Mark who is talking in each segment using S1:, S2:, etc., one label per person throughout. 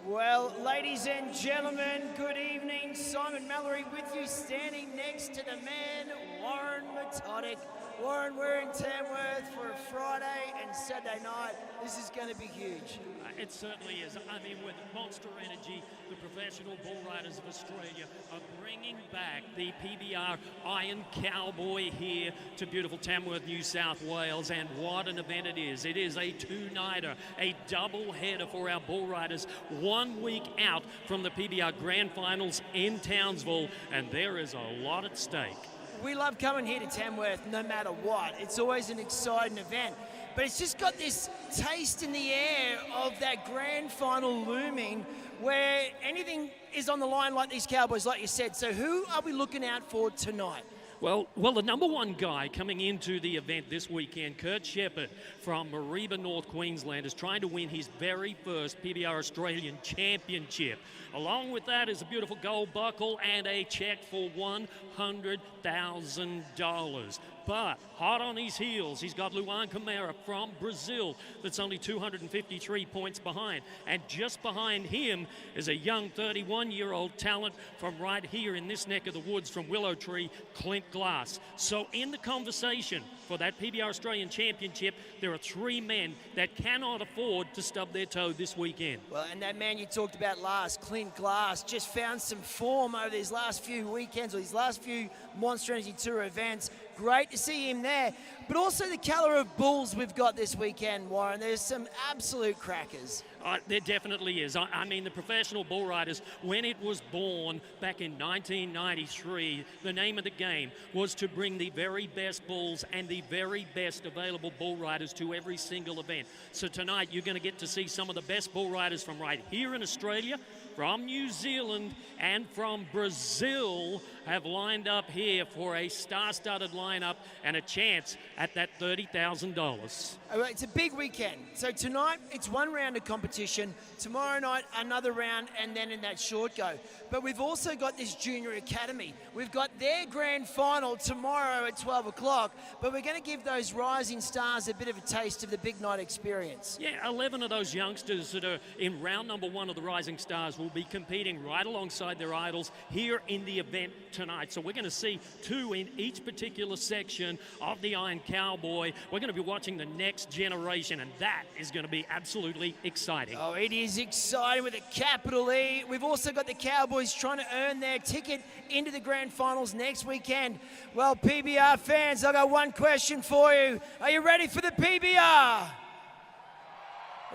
S1: Well, ladies and gentlemen, good evening. Simon Mallory with you, standing next to the man, Warren Metodic. Warren, we're in Tamworth for a Friday and Saturday night. This is going to be huge.
S2: It certainly is. I mean, with Monster Energy, the professional bull riders of Australia are bringing back the PBR Iron Cowboy here to beautiful Tamworth, New South Wales. And what an event it is. It is a two-nighter, a double-header for our bull riders, 1 week out from the PBR Grand Finals in Townsville. And there is a lot at stake.
S1: We love coming here to Tamworth no matter what. It's always an exciting event. But it's just got this taste in the air of that grand final looming where anything is on the line like these Cowboys, like you said. So who are we looking out for tonight?
S2: Well, the number one guy coming into the event this weekend, Kurt Shepherd from Mareeba, North Queensland, is trying to win his very first PBR Australian Championship. Along with that is a beautiful gold buckle and a check for $100,000. But hot on his heels, he's got Luan Camara from Brazil that's only 253 points behind. And just behind him is a young 31-year-old talent from right here in this neck of the woods from Willow Tree, Clint Glass. So in the conversation for that PBR Australian Championship, there are three men that cannot afford to stub their toe this weekend.
S1: Well, and that man you talked about last, Clint Glass, just found some form over these last few weekends or these last few Monster Energy Tour events. Great to see him there. But also the colour of bulls we've got this weekend, Warren. There's some absolute crackers.
S2: There definitely is. I mean, the professional bull riders, when it was born back in 1993, the name of the game was to bring the very best bulls and the very best available bull riders to every single event. So tonight you're going to get to see some of the best bull riders from right here in Australia, from New Zealand, and from Brazil have lined up here for a star-studded lineup and a chance at that $30,000.
S1: It's a big weekend. So tonight, it's one round of competition. Tomorrow night, another round, and then in that short go. But we've also got this Junior Academy. We've got their grand final tomorrow at 12 o'clock, but we're going to give those rising stars a bit of a taste of the big night experience.
S2: Yeah, 11 of those youngsters that are in round number one of the Rising Stars will be competing right alongside their idols here in the event tonight. So we're going to see two in each particular section of the Iron Cowboy. We're going to be watching the next generation, and that is going to be absolutely exciting.
S1: Oh, it is exciting with a capital E. We've also got the Cowboys trying to earn their ticket into the grand finals next weekend. Well, PBR fans, I've got one question for you. Are you ready for the PBR?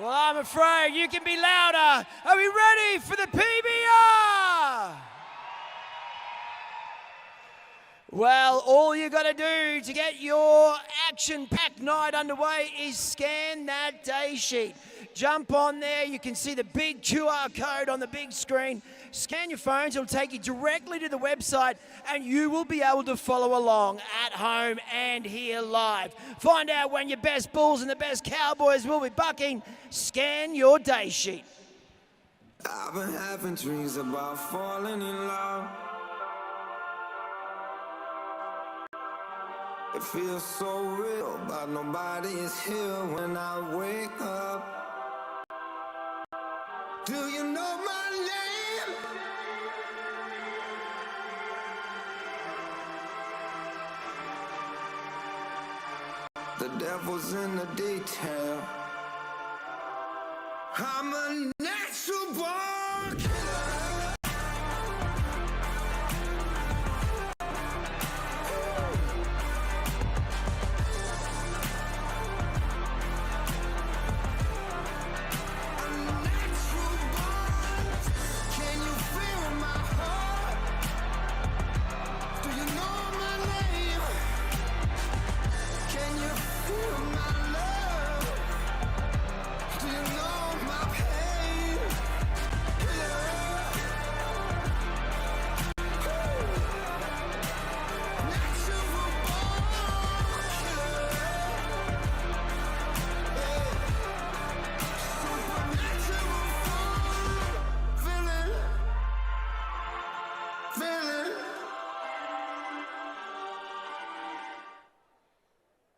S1: Well, I'm afraid you can be louder. Are we ready for the PBR? Well, all you got to do to get your action-packed night underway is scan that day sheet. Jump on there. You can see the big QR code on the big screen. Scan your phones. It'll take you directly to the website, and you will be able to follow along at home and here live. Find out when your best bulls and the best Cowboys will be bucking. Scan your day sheet.
S3: I've been having dreams about falling in love. It feels so real, but nobody is here when I wake up. Do you know my name? The devil's in the detail. I'm a natural born killer.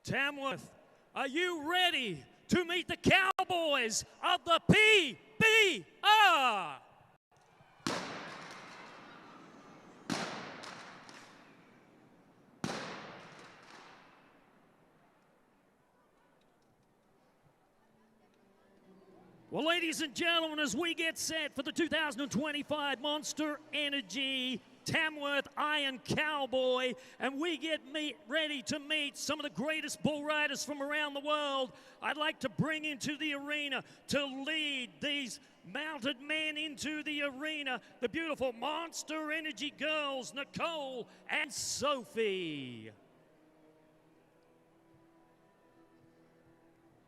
S2: Tamworth, are you ready to meet the Cowboys of the PBR. Well, ladies and gentlemen, as we get set for the 2025 Monster Energy Tamworth Iron Cowboy, and we get ready to meet some of the greatest bull riders from around the world, I'd like to bring into the arena to lead these mounted men into the arena, the beautiful Monster Energy girls, Nicole and Sophie.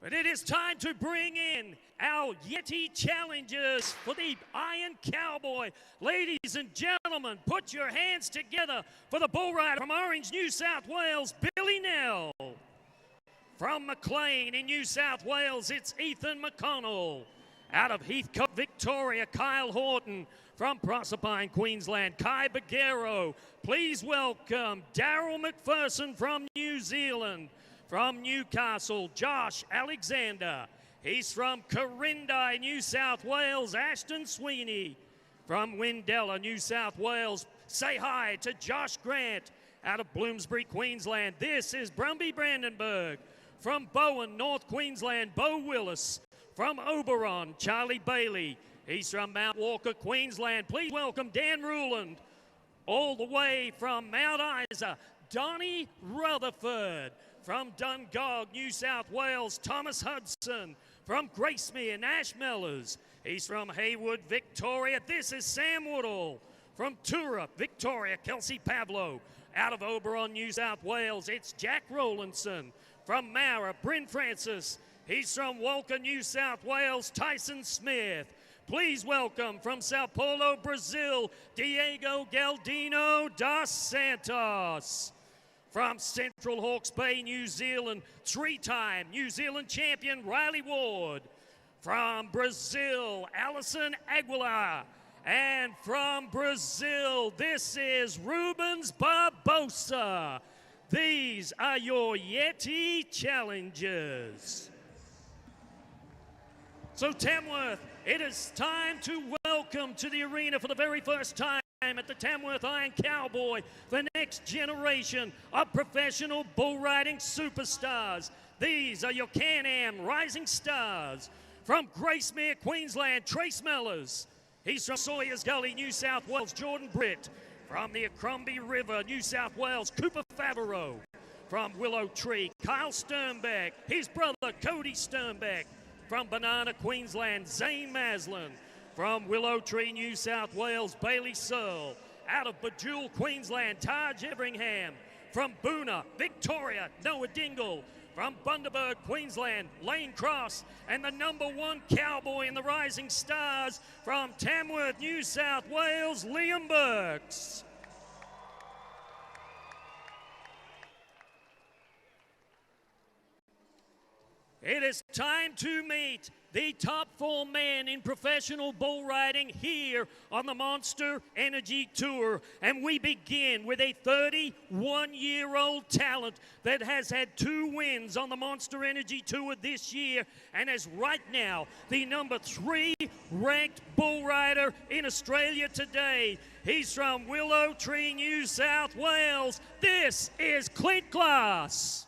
S2: But it is time to bring in our Yeti challengers for the Iron Cowboy. Ladies and gentlemen, put your hands together for the bull rider from Orange, New South Wales, Billy Nell. From Maclean in New South Wales, it's Ethan McConnell. Out of Heathcote, Victoria, Kyle Horton. From Proserpine, Queensland, Kai Baguero. Please welcome Daryl McPherson from New Zealand. From Newcastle, Josh Alexander. He's from Corindi, New South Wales, Ashton Sweeney. From Windella, New South Wales, say hi to Josh Grant. Out of Bloomsbury, Queensland, this is Brumby Brandenburg. From Bowen, North Queensland, Bo Willis. From Oberon, Charlie Bailey. He's from Mount Walker, Queensland. Please welcome Dan Ruland. All the way from Mount Isa, Donnie Rutherford. From Dungog, New South Wales, Thomas Hudson. From Gracemere, Nash Mellors. He's from Haywood, Victoria. This is Sam Woodall. From Tura, Victoria, Kelsey Pavlo. Out of Oberon, New South Wales, it's Jack Rowlandson. From Mara, Bryn Francis. He's from Walker, New South Wales, Tyson Smith. Please welcome from Sao Paulo, Brazil, Diego Galdino dos Santos. From Central Hawke's Bay, New Zealand, three-time New Zealand champion Riley Ward. From Brazil, Alison Aguilar. And from Brazil, this is Rubens Barbosa. These are your Yeti challengers. So Tamworth, it is time to welcome to the arena for the very first time at the Tamworth Iron Cowboy, the next generation of professional bull riding superstars. These are your Can-Am rising stars. From Gracemere, Queensland, Trace Mellors. He's from Sawyers Gully, New South Wales, Jordan Britt. From the Acromby River, New South Wales, Cooper Favreau. From Willow Tree, Kyle Sternbeck, his brother Cody Sternbeck. From Banana, Queensland, Zane Maslin. From Willow Tree, New South Wales, Bailey Searle. Out of Bajul, Queensland, Taj Everingham. From Boona, Victoria, Noah Dingle. From Bundaberg, Queensland, Lane Cross. And the #1 cowboy in the Rising Stars from Tamworth, New South Wales, Liam Burks. It is time to meet the top 4 men in professional bull riding here on the Monster Energy Tour. And we begin with a 31-year-old talent that has had 2 wins on the Monster Energy Tour this year and is right now the #3 ranked bull rider in Australia today. He's from Willow Tree, New South Wales. This is Clint Glass.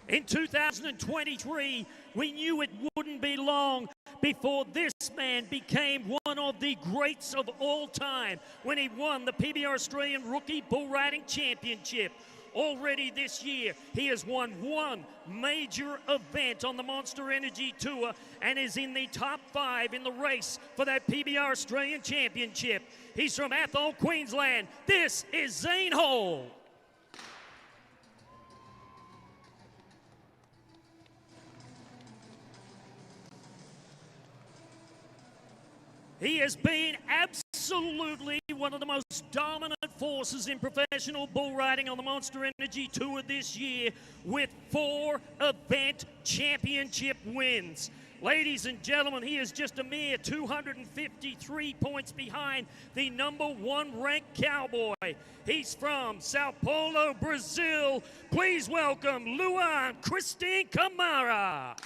S2: In 2023, we knew it wouldn't be long before this man became one of the greats of all time when he won the PBR Australian Rookie Bull Riding Championship. Already this year, he has won 1 major event on the Monster Energy Tour and is in the top 5 in the race for that PBR Australian Championship. He's from Athol, Queensland. This is Zane Hall. He has been absolutely one of the most dominant forces in professional bull riding on the Monster Energy Tour this year with 4 event championship wins. Ladies and gentlemen, he is just a mere 253 points behind the #1 ranked Cowboy. He's from Sao Paulo, Brazil. Please welcome Luan Christine Camara.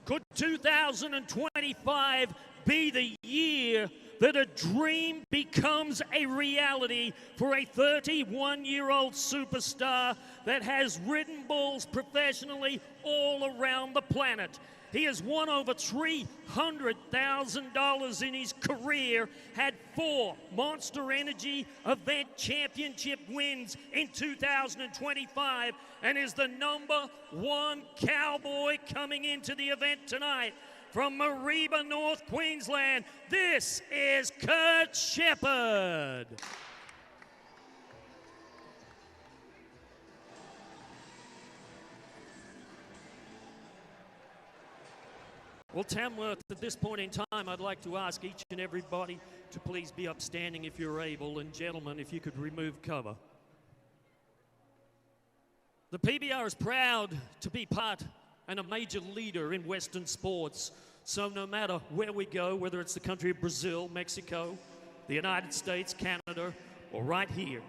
S2: Could 2025 be the year that a dream becomes a reality for a 31-year-old superstar that has ridden bulls professionally all around the planet? He has won over $300,000 in his career, had 4 Monster Energy event championship wins in 2025, and is the #1 Cowboy coming into the event tonight. From Mareeba, North Queensland, this is Kurt Shepherd. Well, Tamworth, at this point in time, I'd like to ask each and everybody to please be upstanding if you're able, and gentlemen, if you could remove cover. The PBR is proud to be part and a major leader in Western sports. So no matter where we go, whether it's the country of Brazil, Mexico, the United States, Canada, or right here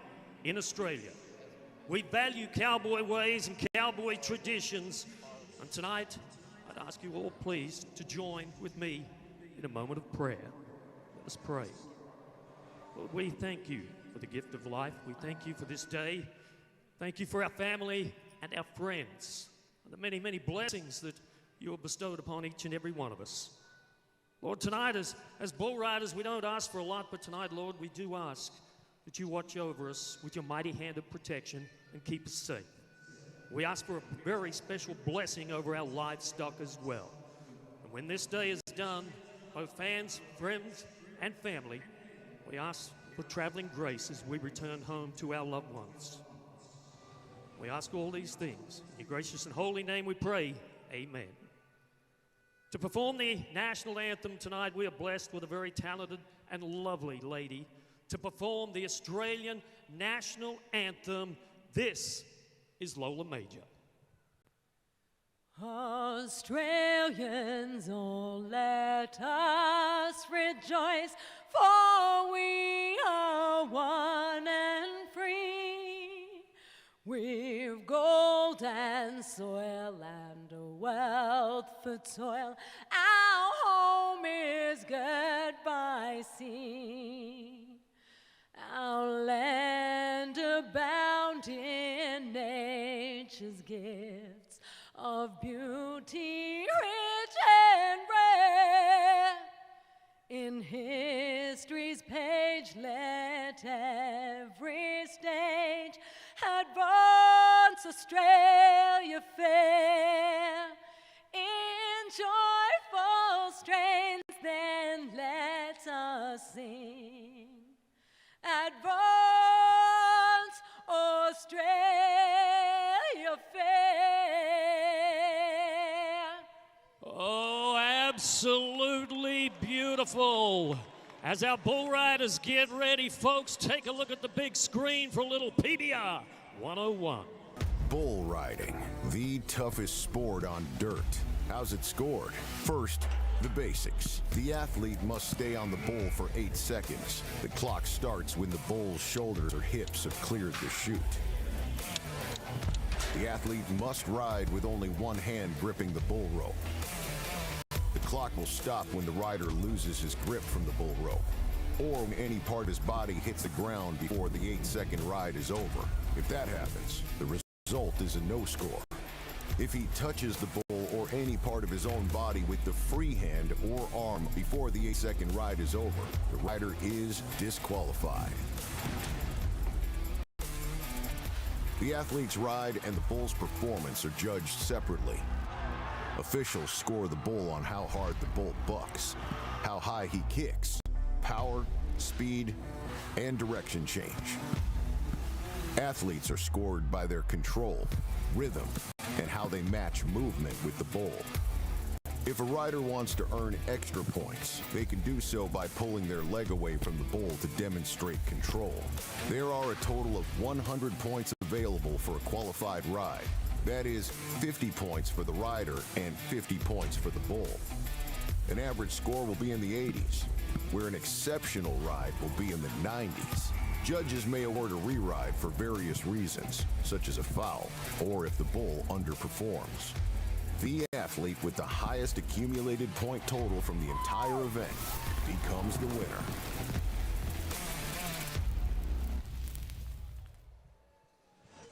S2: in Australia, we value cowboy ways and cowboy traditions. And tonight, I'd ask you all, please, to join with me in a moment of prayer. Let us pray. Lord, we thank you for the gift of life. We thank you for this day. Thank you for our family and our friends, and the many, many blessings that you have bestowed upon each and every one of us. Lord, tonight, as bull riders, we don't ask for a lot, but tonight, Lord, we do ask that you watch over us with your mighty hand of protection and keep us safe. We ask for a very special blessing over our livestock as well. And when this day is done, both fans, friends, and family, we ask for traveling grace as we return home to our loved ones. We ask all these things. In your gracious and holy name we pray. Amen. To perform the national anthem tonight, we are blessed with a very talented and lovely lady to perform the Australian national anthem. This is Lola Major.
S4: Australians, oh, let us rejoice, for we are one and free. We've gold and soil and a wealth for toil. Our home is good by sea. Our land abound in nature's gifts of beauty rich and rare. In history's page, let every stage advance Australia fair. In joyful strains, then let us sing. Advance Australia fair.
S2: Oh, absolutely beautiful. As our bull riders get ready, folks, take a look at the big screen for a little PBR 101.
S5: Bull riding, the toughest sport on dirt. How's it scored? First, the basics. The athlete must stay on the bull for 8 seconds. The clock starts when the bull's shoulders or hips have cleared the chute. The athlete must ride with only one hand gripping the bull rope. The clock will stop when the rider loses his grip from the bull rope, or when any part of his body hits the ground before the 8-second ride is over. If that happens, the result is a no score. If he touches the bull or any part of his own body with the free hand or arm before the 8-second ride is over, the rider is disqualified. The athlete's ride and the bull's performance are judged separately. Officials score the bull on how hard the bull bucks, how high he kicks, power, speed, and direction change. Athletes are scored by their control, rhythm, and how they match movement with the bull. If a rider wants to earn extra points, they can do so by pulling their leg away from the bull to demonstrate control. There are a total of 100 points available for a qualified ride. That is 50 points for the rider and 50 points for the bull. An average score will be in the 80s, where an exceptional ride will be in the 90s. Judges may award a re-ride for various reasons, such as a foul, or if the bull underperforms. The athlete with the highest accumulated point total from the entire event becomes the winner.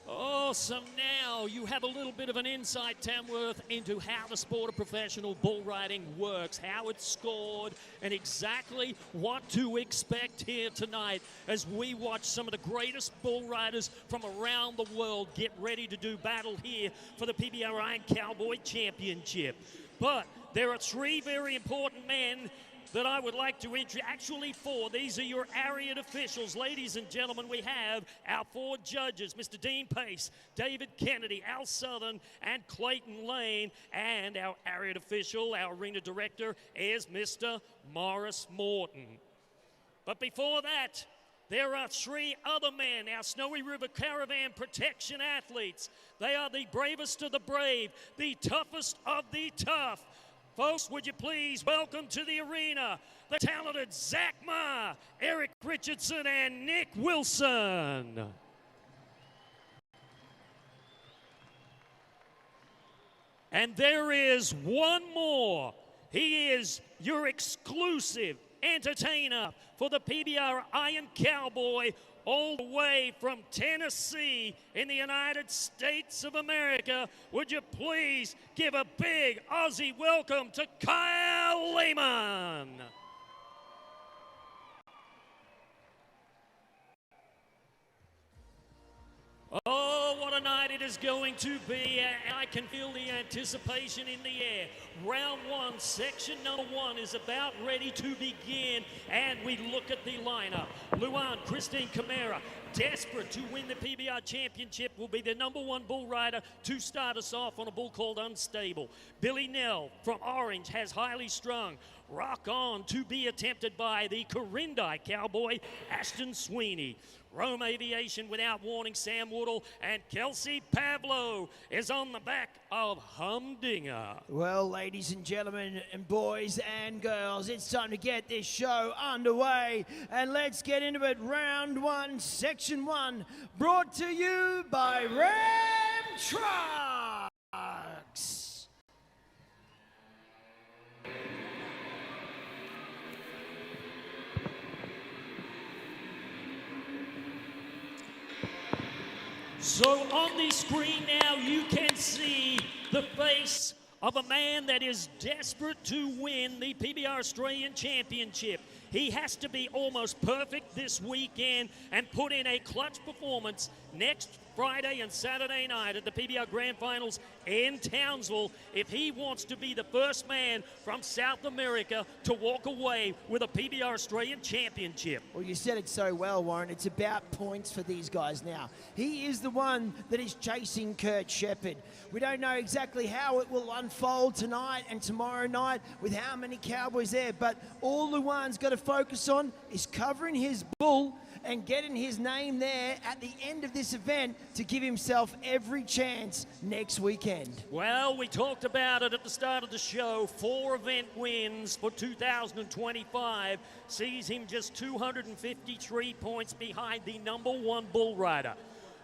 S2: Awesome. Now you have a little bit of an insight, Tamworth, into how the sport of professional bull riding works, how it's scored, and exactly what to expect here tonight as we watch some of the greatest bull riders from around the world get ready to do battle here for the PBR Iron Cowboy Championship. But there are three very important men that I would like to introduce. Actually, four. These are your Ariat officials. Ladies and gentlemen, we have our four judges, Mr. Dean Pace, David Kennedy, Al Southern, and Clayton Lane. And our Ariat official, our arena director, is Mr. Morris Morton. But before that, there are three other men, our Snowy River Caravan protection athletes. They are the bravest of the brave, the toughest of the tough. Folks, would you please welcome to the arena the talented Zach Ma, Eric Richardson, and Nick Wilson. And there is one more. He is your exclusive entertainer for the PBR Iron Cowboy, all the way from Tennessee in the United States of America. Would you please give a big Aussie welcome to Kyle Lehman. Oh, what a night it is going to be. I can feel the anticipation in the air. Round one, section number one is about ready to begin. And we look at the lineup. Luan, Christine Camara, desperate to win the PBR Championship, will be the number one bull rider to start us off on a bull called Unstable. Billy Nell from Orange has Highly Strung. Rock On to be attempted by the Corindi Cowboy, Ashton Sweeney. Rome Aviation Without Warning, Sam Woodall, and Kelsey Pavlo is on the back of Humdinger.
S1: Well, ladies and gentlemen, and boys and girls, it's time to get this show underway, and let's get into it. Round one, section one, brought to you by Ram Trucks.
S2: So on the screen now, you can see the face of a man that is desperate to win the PBR Australian Championship. He has to be almost perfect this weekend and put in a clutch performance next Friday and Saturday night at the PBR Grand Finals in Townsville if he wants to be the first man from South America to walk away with a PBR Australian Championship.
S1: Well, you said it so well, Warren. It's about points for these guys now. He is the one that is chasing Kurt Shepherd. We don't know exactly how it will unfold tonight and tomorrow night with how many Cowboys there, but all Luan's got to focus on is covering his bull and getting his name there at the end of this event to give himself every chance next weekend.
S2: Well, we talked about it at the start of the show. 4 event wins for 2025 sees him just 253 points behind the number one bull rider.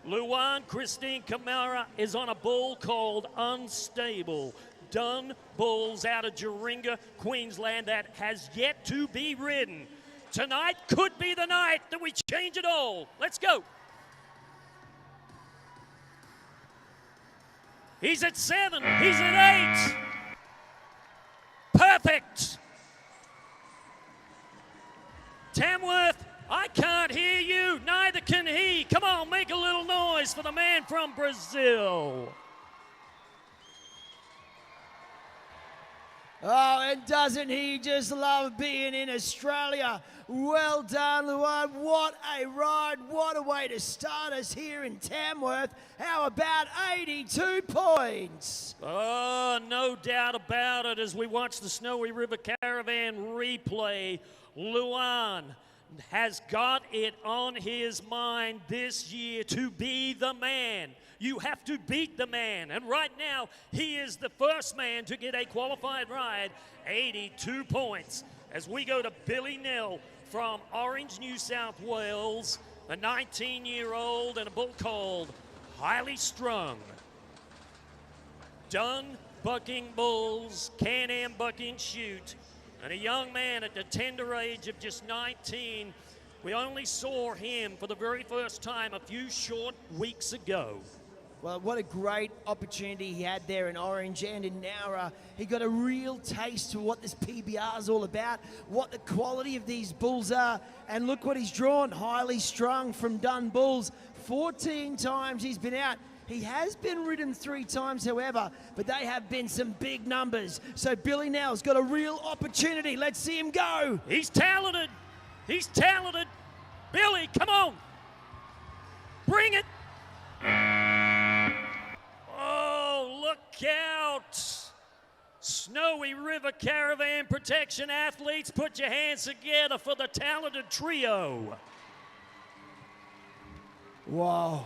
S2: Luan Christine Camara is on a bull called Unstable. Dun Bulls out of Jaringa, Queensland, that has yet to be ridden. Tonight could be the night that we change it all. Let's go. He's at 7. He's at 8. Perfect. Tamworth, I can't hear you. Neither can he. Come on, make a little noise for the man from Brazil.
S1: Oh, and doesn't he just love being in Australia? Well done, Luan. What a ride. What a way to start us here in Tamworth. How about 82 points?
S2: Oh, no doubt about it. As we watch the Snowy River Caravan replay, Luan has got it on his mind this year to be the man. You have to beat the man. And right now, he is the first man to get a qualified ride, 82 points. As we go to Billy Nell from Orange, New South Wales, a 19-year-old and a bull called Highly Strung. Done bucking bulls, Can-Am bucking shoot, and a young man at the tender age of just 19. We only saw him for the very first time a few short weeks ago.
S1: Well, what a great opportunity he had there in Orange and in Nowra. He got a real taste of what this PBR is all about, what the quality of these bulls are, and look what he's drawn. Highly Strung from Dun Bulls. 14 times he's been out. He has been ridden 3 times, however, but they have been some big numbers. So Billy Nell's got a real opportunity. Let's see him go.
S2: He's talented. He's talented. Billy, come on. Bring it. Oh, look out. Snowy River Caravan Protection athletes, put your hands together for the talented trio.
S1: Wow.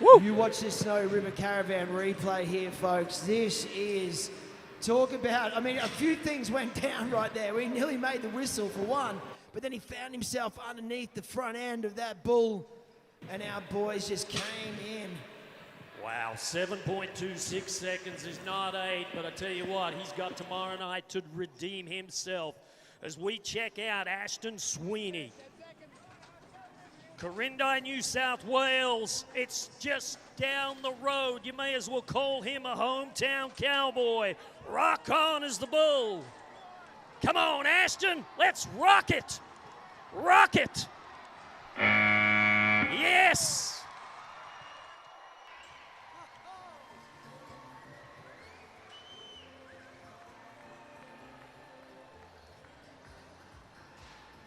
S1: Woo. You watch this Snowy River Caravan replay here, folks. This is, talk about, I mean, a few things went down right there. We nearly made the whistle for one, but then he found himself underneath the front end of that bull, and our boys just came in.
S2: Wow, 7.26 seconds is not 8, but I tell you what, he's got tomorrow night to redeem himself. As we check out Ashton Sweeney. Corindi, New South Wales, it's just down the road. You may as well call him a hometown cowboy. Rock on is the bull. Come on, Ashton, let's rock it. Rock it. Yes.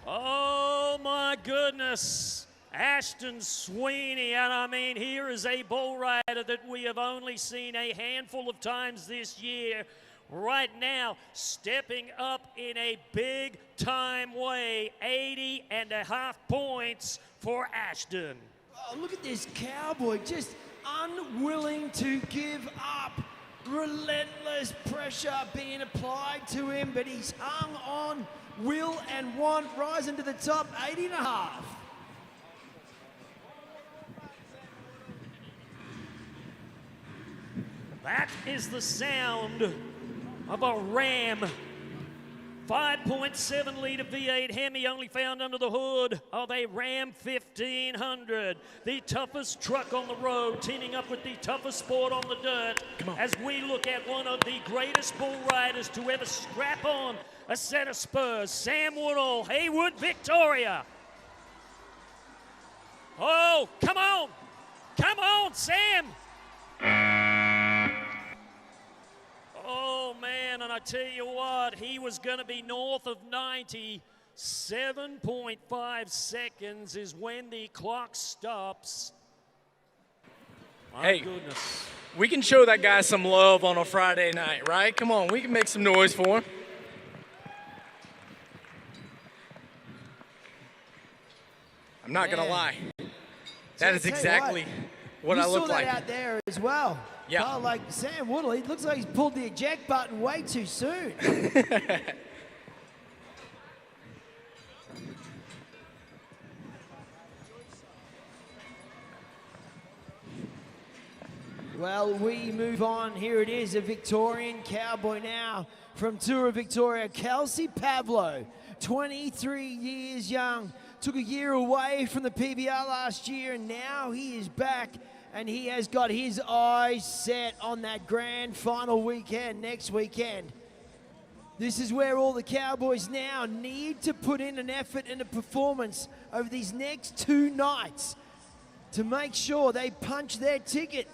S2: Oh my goodness. Ashton Sweeney, and I mean, here is a bull rider that we have only seen a handful of times this year. Right now, stepping up in a big time way, 80.5 points for Ashton.
S1: Oh, look at this cowboy, just unwilling to give up. Relentless pressure being applied to him, but he's hung on, will and want, rising to the top, 80.5.
S2: That is the sound of a Ram 5.7 litre V8 Hemi, only found under the hood of a Ram 1500. The toughest truck on the road, teaming up with the toughest sport on the dirt. As we look at one of the greatest bull riders to ever strap on a set of spurs, Sam Woodall, Haywood, Victoria. Oh, come on. Come on, Sam. Oh, man, and I tell you what, he was going to be north of 90. 7.5 seconds is when the clock stops. My goodness.
S6: We can show that guy some love on a Friday night, right? Come on, we can make some noise for him. I'm not going to lie. That is exactly what I look like.
S1: You saw that out there as well.
S6: Yeah.
S1: Oh, like Sam Woodall, he looks like he's pulled the eject button way too soon. Well, we move on. Here it is, a Victorian cowboy now from Tour of Victoria, Kelsey Pavlo, 23 years young. Took a year away from the PBR last year, and now he is back, and he has got his eyes set on that grand final weekend, next weekend. This is where all the cowboys now need to put in an effort and a performance over these next 2 nights to make sure they punch their ticket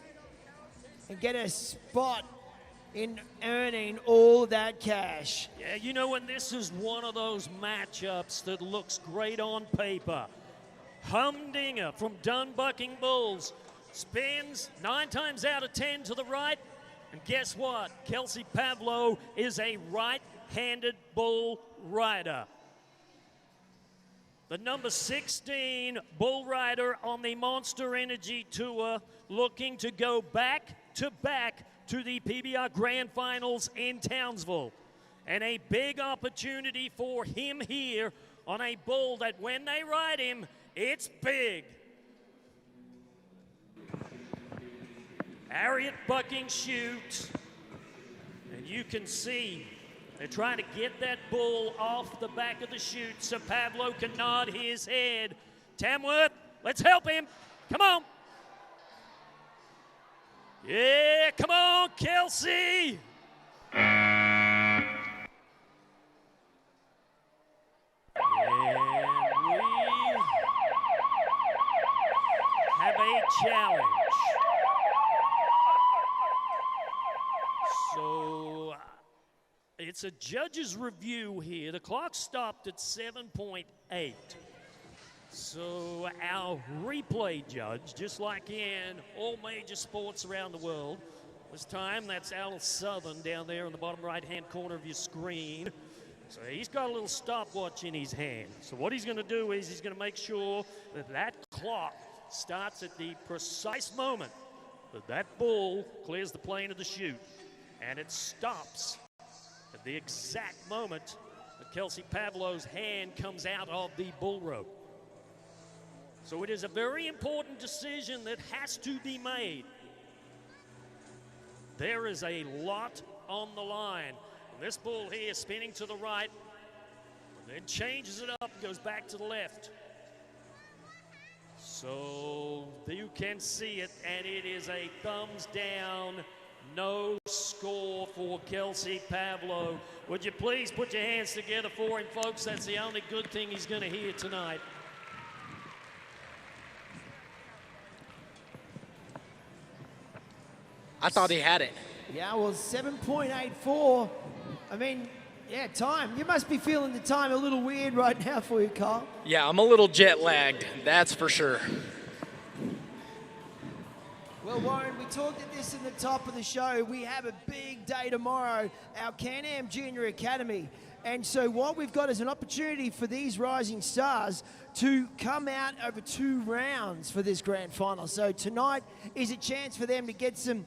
S1: and get a spot in earning all that cash.
S2: Yeah, you know, and this is one of those matchups that looks great on paper. Humdinger from Dunbucking Bulls spins 9 times out of 10 to the right. And guess what? Kelsey Pavlo is a right-handed bull rider. The number 16 bull rider on the Monster Energy Tour, looking to go back-to-back to the PBR Grand Finals in Townsville. And a big opportunity for him here on a bull that when they ride him, it's big. Harriet bucking chute, and you can see they're trying to get that bull off the back of the chute so Pavlo can nod his head. Tamworth, let's help him. Come on. Yeah, come on, Kelsey. And we have a challenge. So it's a judge's review here. The clock stopped at 7.8. So our replay judge, just like in all major sports around the world, this time that's Al Southern down there in the bottom right-hand corner of your screen. So he's got a little stopwatch in his hand. So what he's going to do is he's going to make sure that that clock starts at the precise moment that that bull clears the plane of the chute. And it stops at the exact moment that Kelsey Pavlo's hand comes out of the bull rope. So it is a very important decision that has to be made. There is a lot on the line. And this bull here spinning to the right, and then changes it up and goes back to the left. So you can see it, and it is a thumbs down, no score for Kelsey Pavlo. Would you please put your hands together for him, folks? That's the only good thing he's going to hear tonight.
S6: I thought he had it.
S1: Yeah, well, 7.84. I mean, yeah, time. You must be feeling the time a little weird right now for you, Carl.
S6: Yeah, I'm a little jet lagged, that's for sure.
S1: Well, Warren, we talked at this in the top of the show. We have a big day tomorrow, our Can-Am Junior Academy. And so what we've got is an opportunity for these rising stars to come out over 2 rounds for this grand final. So tonight is a chance for them to get some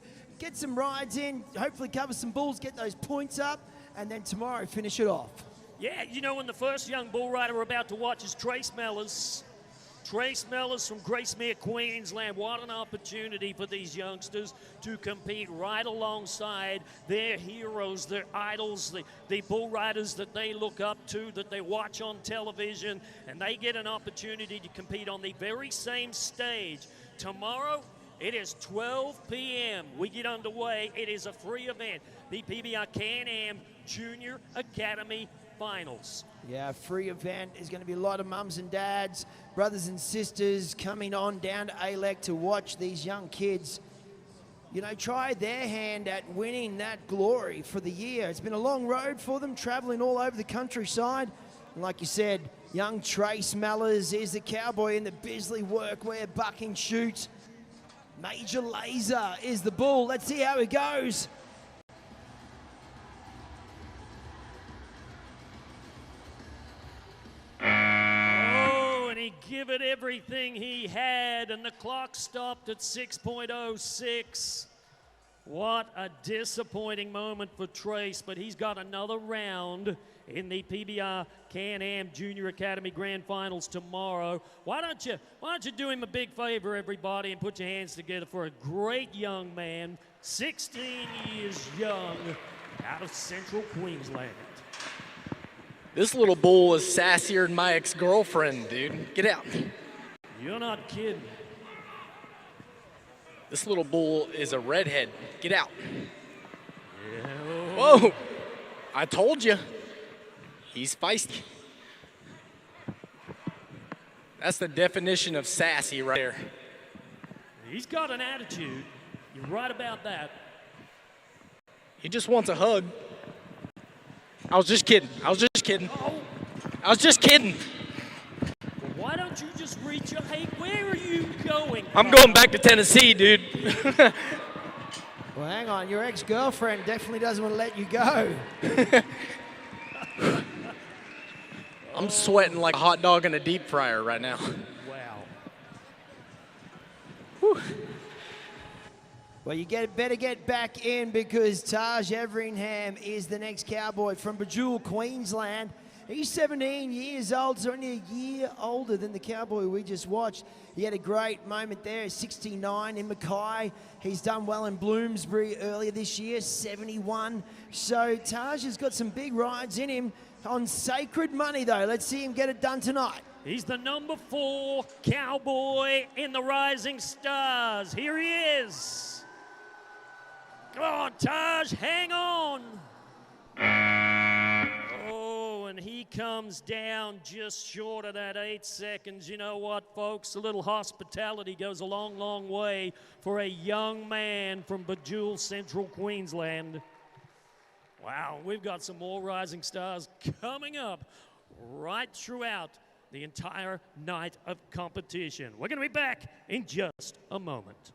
S1: rides in, hopefully cover some bulls, get those points up, and then tomorrow finish it off.
S2: Yeah, you know, and the first young bull rider we're about to watch is Trace Mellors. Trace Mellors from Gracemere, Queensland. What an opportunity for these youngsters to compete right alongside their heroes, their idols, the bull riders that they look up to, that they watch on television, and they get an opportunity to compete on the very same stage. Tomorrow, it is 12 p.m. We get underway. It is a free event, the PBR Can-Am Junior Academy Finals.
S1: Yeah, a free event. There's going to be a lot of mums and dads, brothers and sisters coming on down to ALEC to watch these young kids, you know, try their hand at winning that glory for the year. It's been a long road for them, traveling all over the countryside. And like you said, young Trace Mellors is the Cowboy in the Bisley workwear bucking chute. Major Laser is the bull. Let's see how it goes.
S2: Give it everything he had, and the clock stopped at 6.06. What a disappointing moment for Trace, but he's got another round in the PBR Can-Am Junior Academy Grand Finals tomorrow. Why don't you do him a big favor, everybody, and put your hands together for a great young man, 16 years young, out of Central Queensland.
S6: This little bull is sassier than my ex-girlfriend, dude. Get out.
S2: You're not kidding.
S6: This little bull is a redhead. Get out.
S2: Yeah.
S6: Whoa. I told you. He's feisty. That's the definition of sassy right there.
S2: He's got an attitude. You're right about that.
S6: He just wants a hug. I was just kidding. I was just kidding. I was just kidding.
S2: Why don't you just reach your... Hey, where are you going?
S6: I'm going back to Tennessee, dude.
S1: Well, hang on. Your ex-girlfriend definitely doesn't want to let you go.
S6: I'm sweating like a hot dog in a deep fryer right now.
S2: Wow.
S6: Whew.
S1: Well, you better get back in because Taj Everingham is the next Cowboy from Bejewel, Queensland. He's 17 years old, so only a year older than the Cowboy we just watched. He had a great moment there, 69 in Mackay. He's done well in Bloomsbury earlier this year, 71. So Taj has got some big rides in him on sacred money, though. Let's see him get it done tonight.
S2: He's the number 4 Cowboy in the Rising Stars. Here he is. Come on, Taj, hang on. Oh, and he comes down just short of that 8 seconds. You know what, folks? A little hospitality goes a long, long way for a young man from Bejewel, Central Queensland. Wow, we've got some more Rising Stars coming up right throughout the entire night of competition. We're going to be back in just a moment.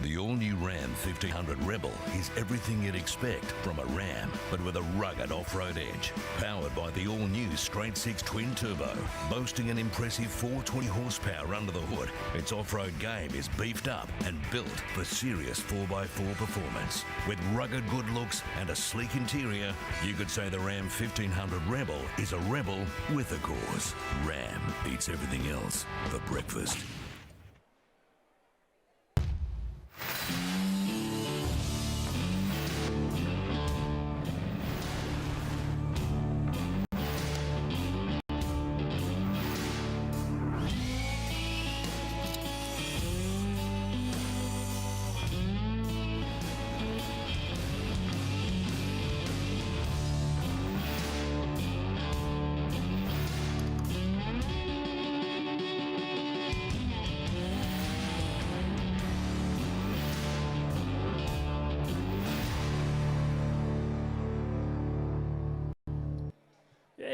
S7: The all-new Ram 1500 Rebel is everything you'd expect from a Ram, but with a rugged off-road edge. Powered by the all-new straight-six twin-turbo, boasting an impressive 420 horsepower under the hood, its off-road game is beefed up and built for serious 4x4 performance. With rugged good looks and a sleek interior, you could say the Ram 1500 Rebel is a rebel with a cause. Ram beats everything else for breakfast.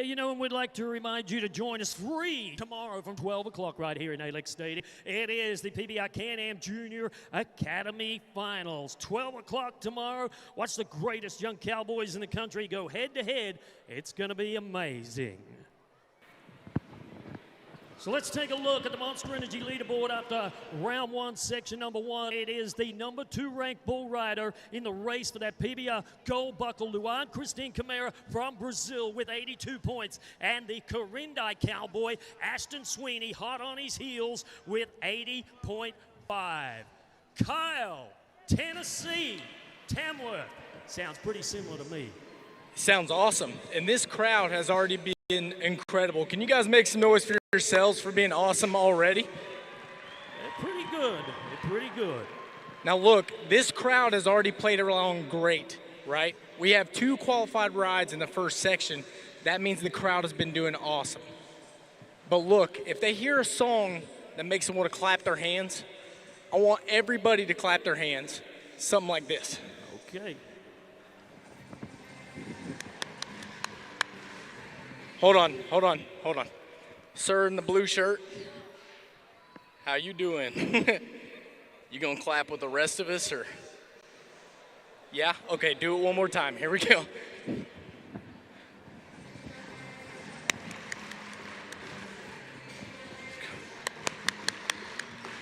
S2: You know, and we'd like to remind you to join us free tomorrow from 12 o'clock right here in Alex Stadium. It is the PBR Can-Am Junior Academy Finals. 12 o'clock tomorrow. Watch the greatest young Cowboys in the country go head-to-head. It's going to be amazing. So let's take a look at the Monster Energy leaderboard after round 1, section number 1. It is the number 2 ranked bull rider in the race for that PBR gold buckle, Luan Christine Camara from Brazil with 82 points. And the Corindi Cowboy, Ashton Sweeney, hot on his heels with 80.5. Kyle, Tennessee, Tamworth. Sounds pretty similar to me.
S6: Sounds awesome. And this crowd has already been incredible. Can you guys make some noise for yourselves for being awesome already?
S2: They're pretty good. They're pretty good.
S6: Now look, this crowd has already played along great, right? We have 2 qualified rides in the first section. That means the crowd has been doing awesome. But look, if they hear a song that makes them want to clap their hands, I want everybody to clap their hands. Something like this.
S2: Okay.
S6: Hold on. Sir in the blue shirt, how you doing? You gonna clap with the rest of us, or? Yeah? Okay, do it one more time. Here we go.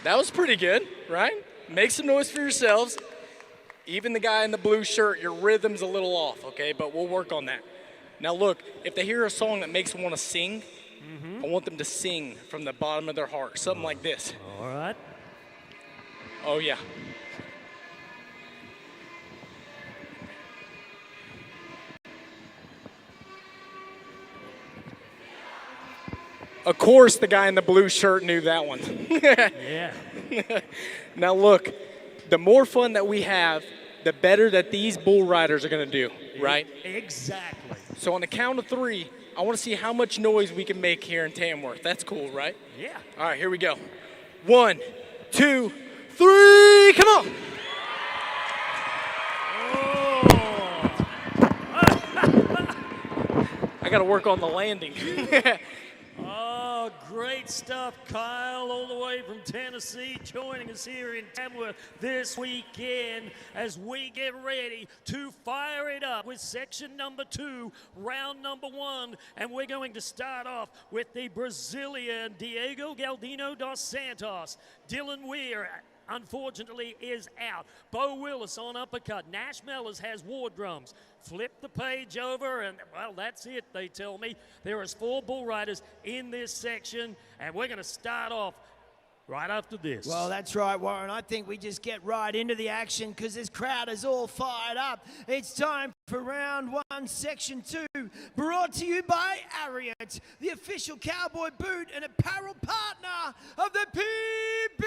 S6: That was pretty good, right? Make some noise for yourselves. Even the guy in the blue shirt, your rhythm's a little off, okay? But we'll work on that. Now look, if they hear a song that makes them want to sing, I want them to sing from the bottom of their heart. Something like this.
S2: All right.
S6: Oh, yeah. Of course, the guy in the blue shirt knew that one.
S2: Yeah.
S6: Now look, the more fun that we have, the better that these bull riders are going to do, right?
S2: Exactly.
S6: So on the count of 3, I want to see how much noise we can make here in Tamworth. That's cool, right?
S2: Yeah.
S6: All right, here we go. 1, 2, 3, come on.
S2: Oh,
S6: I got to work on the landing.
S2: Oh, great stuff, Kyle, all the way from Tennessee, joining us here in Tamworth this weekend as we get ready to fire it up with section number 2, round number 1, and we're going to start off with the Brazilian Diego Galdino dos Santos. Dylan Weir, unfortunately, is out. Bo Willis on uppercut. Nash Mellors has war drums. Flip the page over, and, well, that's it, they tell me. There is 4 bull riders in this section, and we're going to start off right after this.
S1: Well, that's right, Warren. I think we just get right into the action because this crowd is all fired up. It's time for round 1, section 2, brought to you by Ariat, the official cowboy boot and apparel partner of the PBR.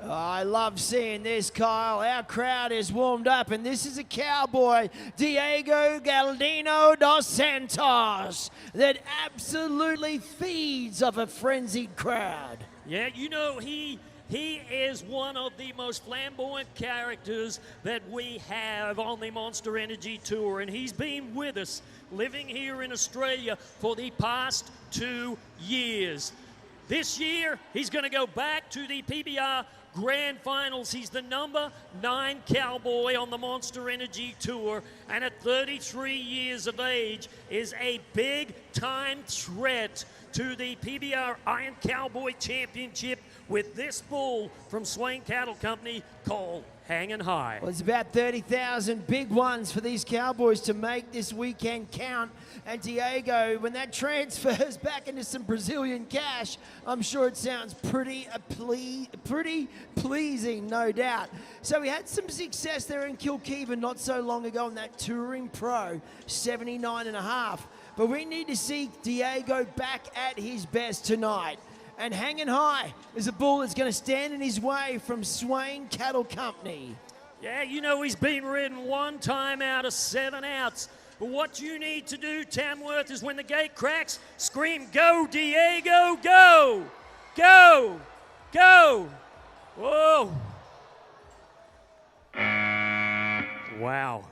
S1: I love seeing this, Kyle. Our crowd is warmed up, and this is a cowboy, Diego Galdino dos Santos, that absolutely feeds off a frenzied crowd.
S2: Yeah, you know, he is one of the most flamboyant characters that we have on the Monster Energy Tour, and he's been with us, living here in Australia for the past 2 years. This year, he's going to go back to the PBR Grand Finals. He's the number 9 cowboy on the Monster Energy Tour, and at 33 years of age is a big-time threat to the PBR Iron Cowboy Championship with this bull from Swain Cattle Company called Hanging High.
S1: Well, it's about 30,000 big ones for these cowboys to make this weekend count. And Diego, when that transfers back into some Brazilian cash, I'm sure it sounds pretty pleasing, no doubt. So we had some success there in Kilkiva not so long ago in that Touring Pro, 79.5. But we need to see Diego back at his best tonight. And Hanging High is a bull that's going to stand in his way from Swain Cattle Company.
S2: Yeah, you know, he's been ridden 1 time out of 7 outs. But what you need to do, Tamworth, is when the gate cracks, scream, "Go, Diego, go! Go! Go!" Whoa. Wow.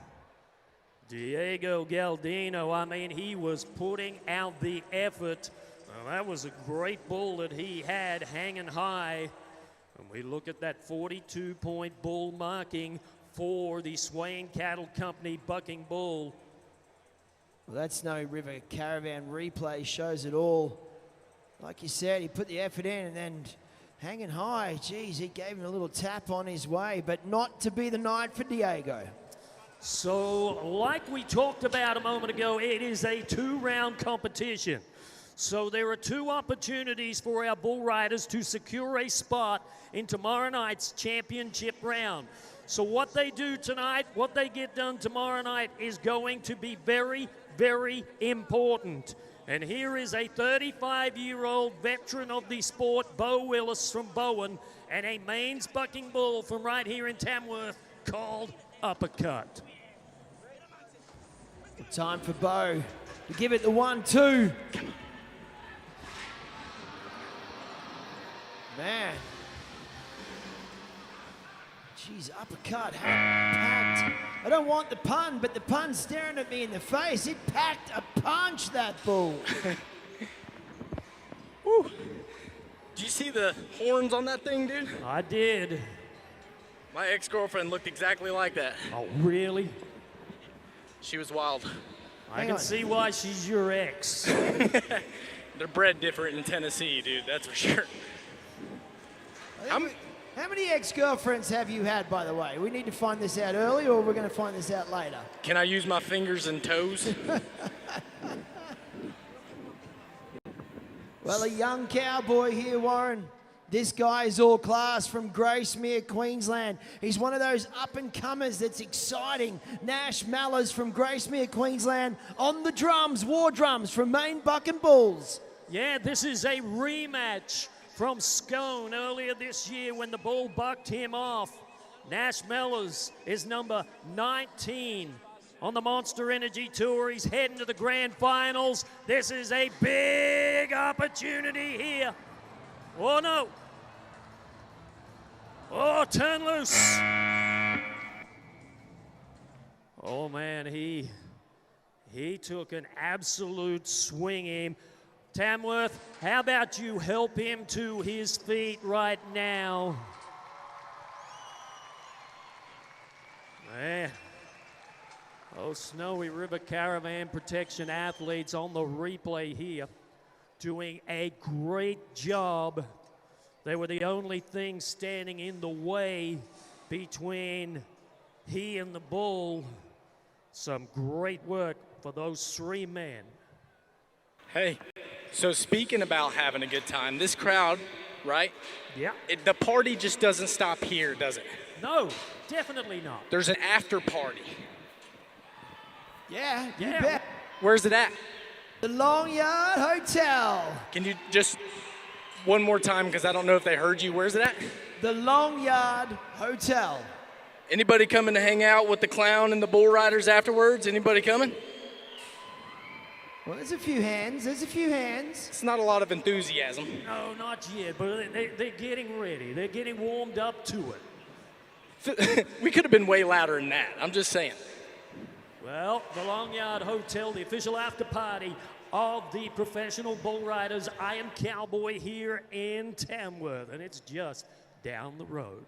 S2: Diego Galdino, I mean, he was putting out the effort. Well, that was a great bull that he had, Hanging High. And we look at that 42-point bull marking for the Swain Cattle Company bucking bull.
S1: Well, that Snowy River Caravan replay shows it all. Like you said, he put the effort in, and then Hanging High, geez, he gave him a little tap on his way, but not to be the night for Diego.
S2: So, like we talked about a moment ago, it is a 2-round competition. So there are 2 opportunities for our bull riders to secure a spot in tomorrow night's championship round. So what they do tonight, what they get done tomorrow night is going to be very, very important. And here is a 35-year-old veteran of the sport, Bo Willis from Bowen, and a mains bucking bull from right here in Tamworth called Uppercut.
S1: Time for Bo to give it the 1-2. Man. Jeez, Uppercut packed. I don't want the pun, but the pun's staring at me in the face. It packed a punch, that bull.
S6: Woo. Did you see the horns on that thing, dude?
S2: I did.
S6: My ex-girlfriend looked exactly like that.
S2: Oh, really?
S6: She was wild.
S2: I can see why she's your ex.
S6: They're bred different in Tennessee, dude, that's for sure.
S1: How many ex-girlfriends have you had, by the way? We need to find this out early, or we're going to find this out later?
S6: Can I use my fingers and toes?
S1: Well, a young cowboy here, Warren. This guy is all class from Gracemere, Queensland. He's one of those up-and-comers that's exciting. Nash Mellors from Gracemere, Queensland, on the drums, war drums from Main Buck and Bulls.
S2: Yeah, this is a rematch from Scone earlier this year when the bull bucked him off. Nash Mellors is number 19 on the Monster Energy Tour. He's heading to the grand finals. This is a big opportunity here. Oh, no. Oh, turn loose. Oh, man, he took an absolute swinging. Tamworth, how about you help him to his feet right now? Man. Oh, Snowy River Caravan Protection athletes on the replay here doing a great job. They were the only thing standing in the way between he and the bull. Some great work for those 3 men.
S6: Hey, so speaking about having a good time, this crowd, right?
S2: Yeah.
S6: The party just doesn't stop here, does it?
S2: No, definitely not.
S6: There's an after party.
S1: Yeah, you
S2: Yeah.
S1: bet.
S6: Where's it at?
S1: The Long Yard Hotel.
S6: Can you just one more time, because I don't know if they heard you. Where's it at?
S1: The Long Yard Hotel.
S6: Anybody coming to hang out with the clown and the bull riders afterwards? Anybody coming?
S1: Well, there's a few hands. There's a few hands.
S6: It's not a lot of enthusiasm.
S2: No, not yet, but they're getting ready. They're getting warmed up to it.
S6: We could have been way louder than that. I'm just saying.
S2: Well, the Long Yard Hotel, the official after party of the professional bull riders. I am Cowboy here in Tamworth, and it's just down the road.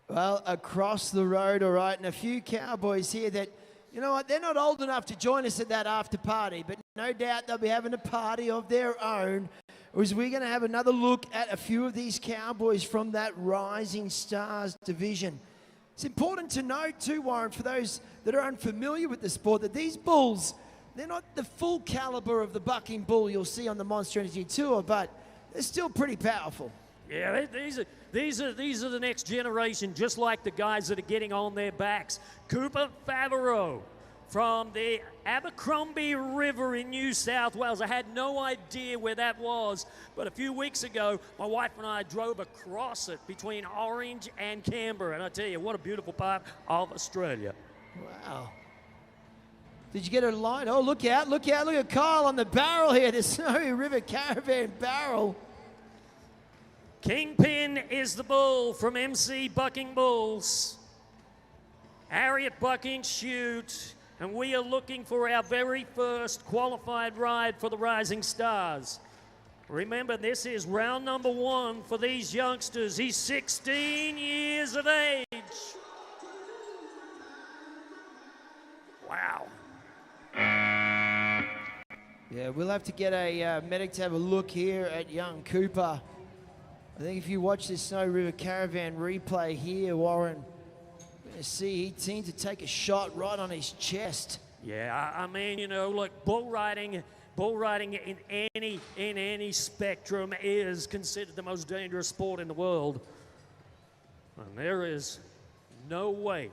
S1: Well, across the road, all right, and a few cowboys here that, you know what, they're not old enough to join us at that after party, but no doubt they'll be having a party of their own. As we're going to have another look at a few of these cowboys from that Rising Stars division. It's important to note too, Warren, for those that are unfamiliar with the sport, that these bulls, they're not the full caliber of the bucking bull you'll see on the Monster Energy Tour, but they're still pretty powerful.
S2: Yeah, these are the next generation, just like the guys that are getting on their backs. Cooper Favreau from the Abercrombie River in New South Wales. I had no idea where that was, but a few weeks ago, my wife and I drove across it between Orange and Canberra, and I tell you, what a beautiful part of Australia.
S1: Wow. Did you get a line? Oh, look out, look out, look at Kyle on the barrel here, the Snowy River Caravan barrel.
S2: Kingpin is the bull from MC Bucking Bulls. Harriet Bucking Shoot, and we are looking for our very first qualified ride for the Rising Stars. Remember, this is round number 1 for these youngsters. He's 16 years of age. Wow.
S1: Yeah, we'll have to get a medic to have a look here at young Cooper. I think if you watch this Snowy River Caravan replay here, Warren, you're going to see he seemed to take a shot right on his chest.
S2: Yeah, I mean, you know, look, bull riding in any spectrum is considered the most dangerous sport in the world. And there is no way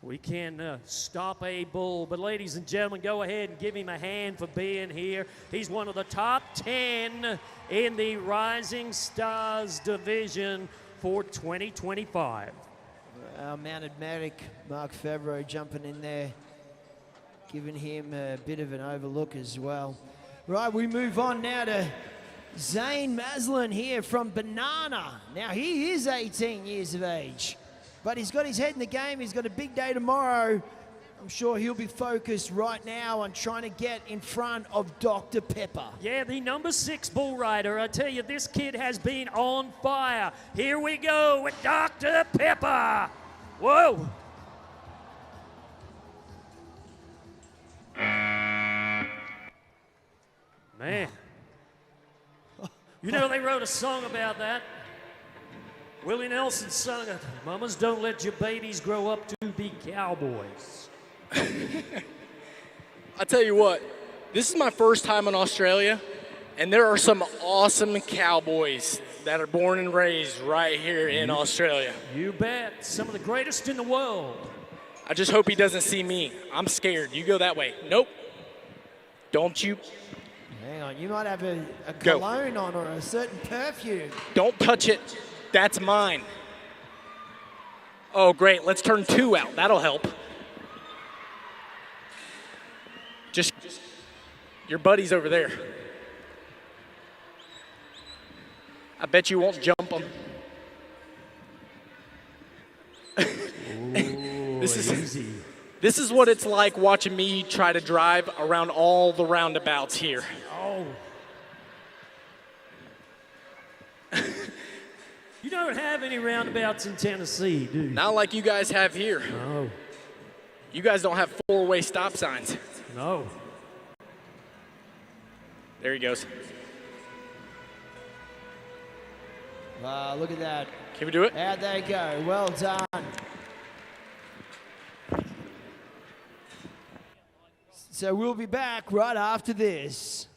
S2: we can stop a bull. But ladies and gentlemen, go ahead and give him a hand for being here. He's one of the top 10 in the Rising Stars division for 2025.
S1: Our mounted medic, Mark Favreau, jumping in there, giving him a bit of an overlook as well. Right, we move on now to Zane Maslin here from Banana. Now, he is 18 years of age, but he's got his head in the game. He's got a big day tomorrow. I'm sure he'll be focused right now on trying to get in front of Dr. Pepper.
S2: Yeah, the number 6 bull rider. I tell you, this kid has been on fire. Here we go with Dr. Pepper. Whoa. Man. You know, they wrote a song about that. Willie Nelson sung it. Mamas, don't let your babies grow up to be cowboys.
S6: I tell you what, this is my first time in Australia, and there are some awesome cowboys that are born and raised right here in Australia.
S2: You bet. Some of the greatest in the world.
S6: I just hope he doesn't see me. I'm scared. You go that way. Nope. Don't you.
S1: Hang on, you might have a
S6: Go.
S1: cologne on or a certain perfume.
S6: Don't touch it. That's mine. Oh, great. Let's turn 2 out. That'll help. Just your buddy's over there. I bet you won't jump him. This is what it's like watching me try to drive around all the roundabouts here.
S2: Oh. You don't have any roundabouts in Tennessee, do you?
S6: Not like you guys have here.
S2: No.
S6: You guys don't have four-way stop signs.
S2: No.
S6: There he goes.
S1: Wow, look at that.
S6: Can we do it?
S1: How'd they go? Well done. So we'll be back right after this.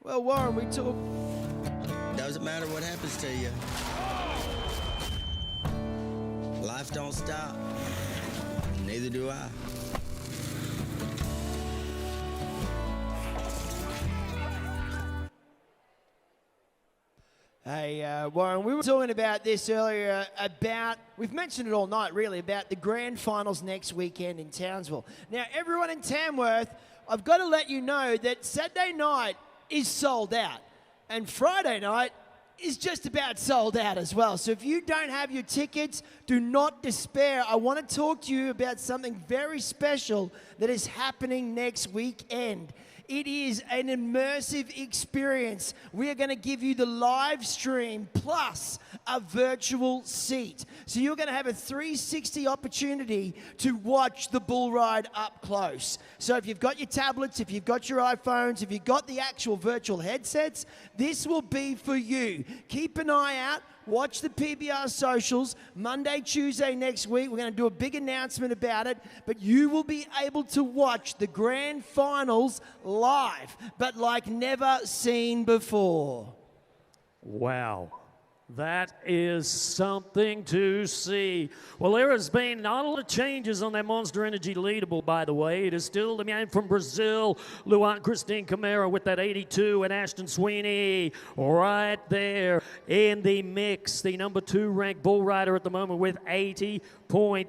S1: Well, Warren, we talk.
S8: Doesn't matter what happens to you. Life don't stop. Neither do I.
S1: Hey, Warren, we were talking about this earlier, we've mentioned it all night really, about the grand finals next weekend in Townsville. Now, everyone in Tamworth, I've got to let you know that Saturday night is sold out, and Friday night is just about sold out as well. So if you don't have your tickets, do not despair. I want to talk to you about something very special that is happening next weekend. It is an immersive experience. We are going to give you the live stream plus a virtual seat. So you're going to have a 360 opportunity to watch the bull ride up close. So if you've got your tablets, if you've got your iPhones, if you've got the actual virtual headsets, this will be for you. Keep an eye out. Watch the PBR socials. Monday, Tuesday next week, we're going to do a big announcement about it, but you will be able to watch the grand finals live, but like never seen before.
S2: Wow. That is something to see. Well, there has been not a lot of changes on that Monster Energy leaderboard, by the way. It is still the man from Brazil, Luan Christine Camara with that 82, and Ashton Sweeney right there in the mix. The number 2 ranked bull rider at the moment with 80.5.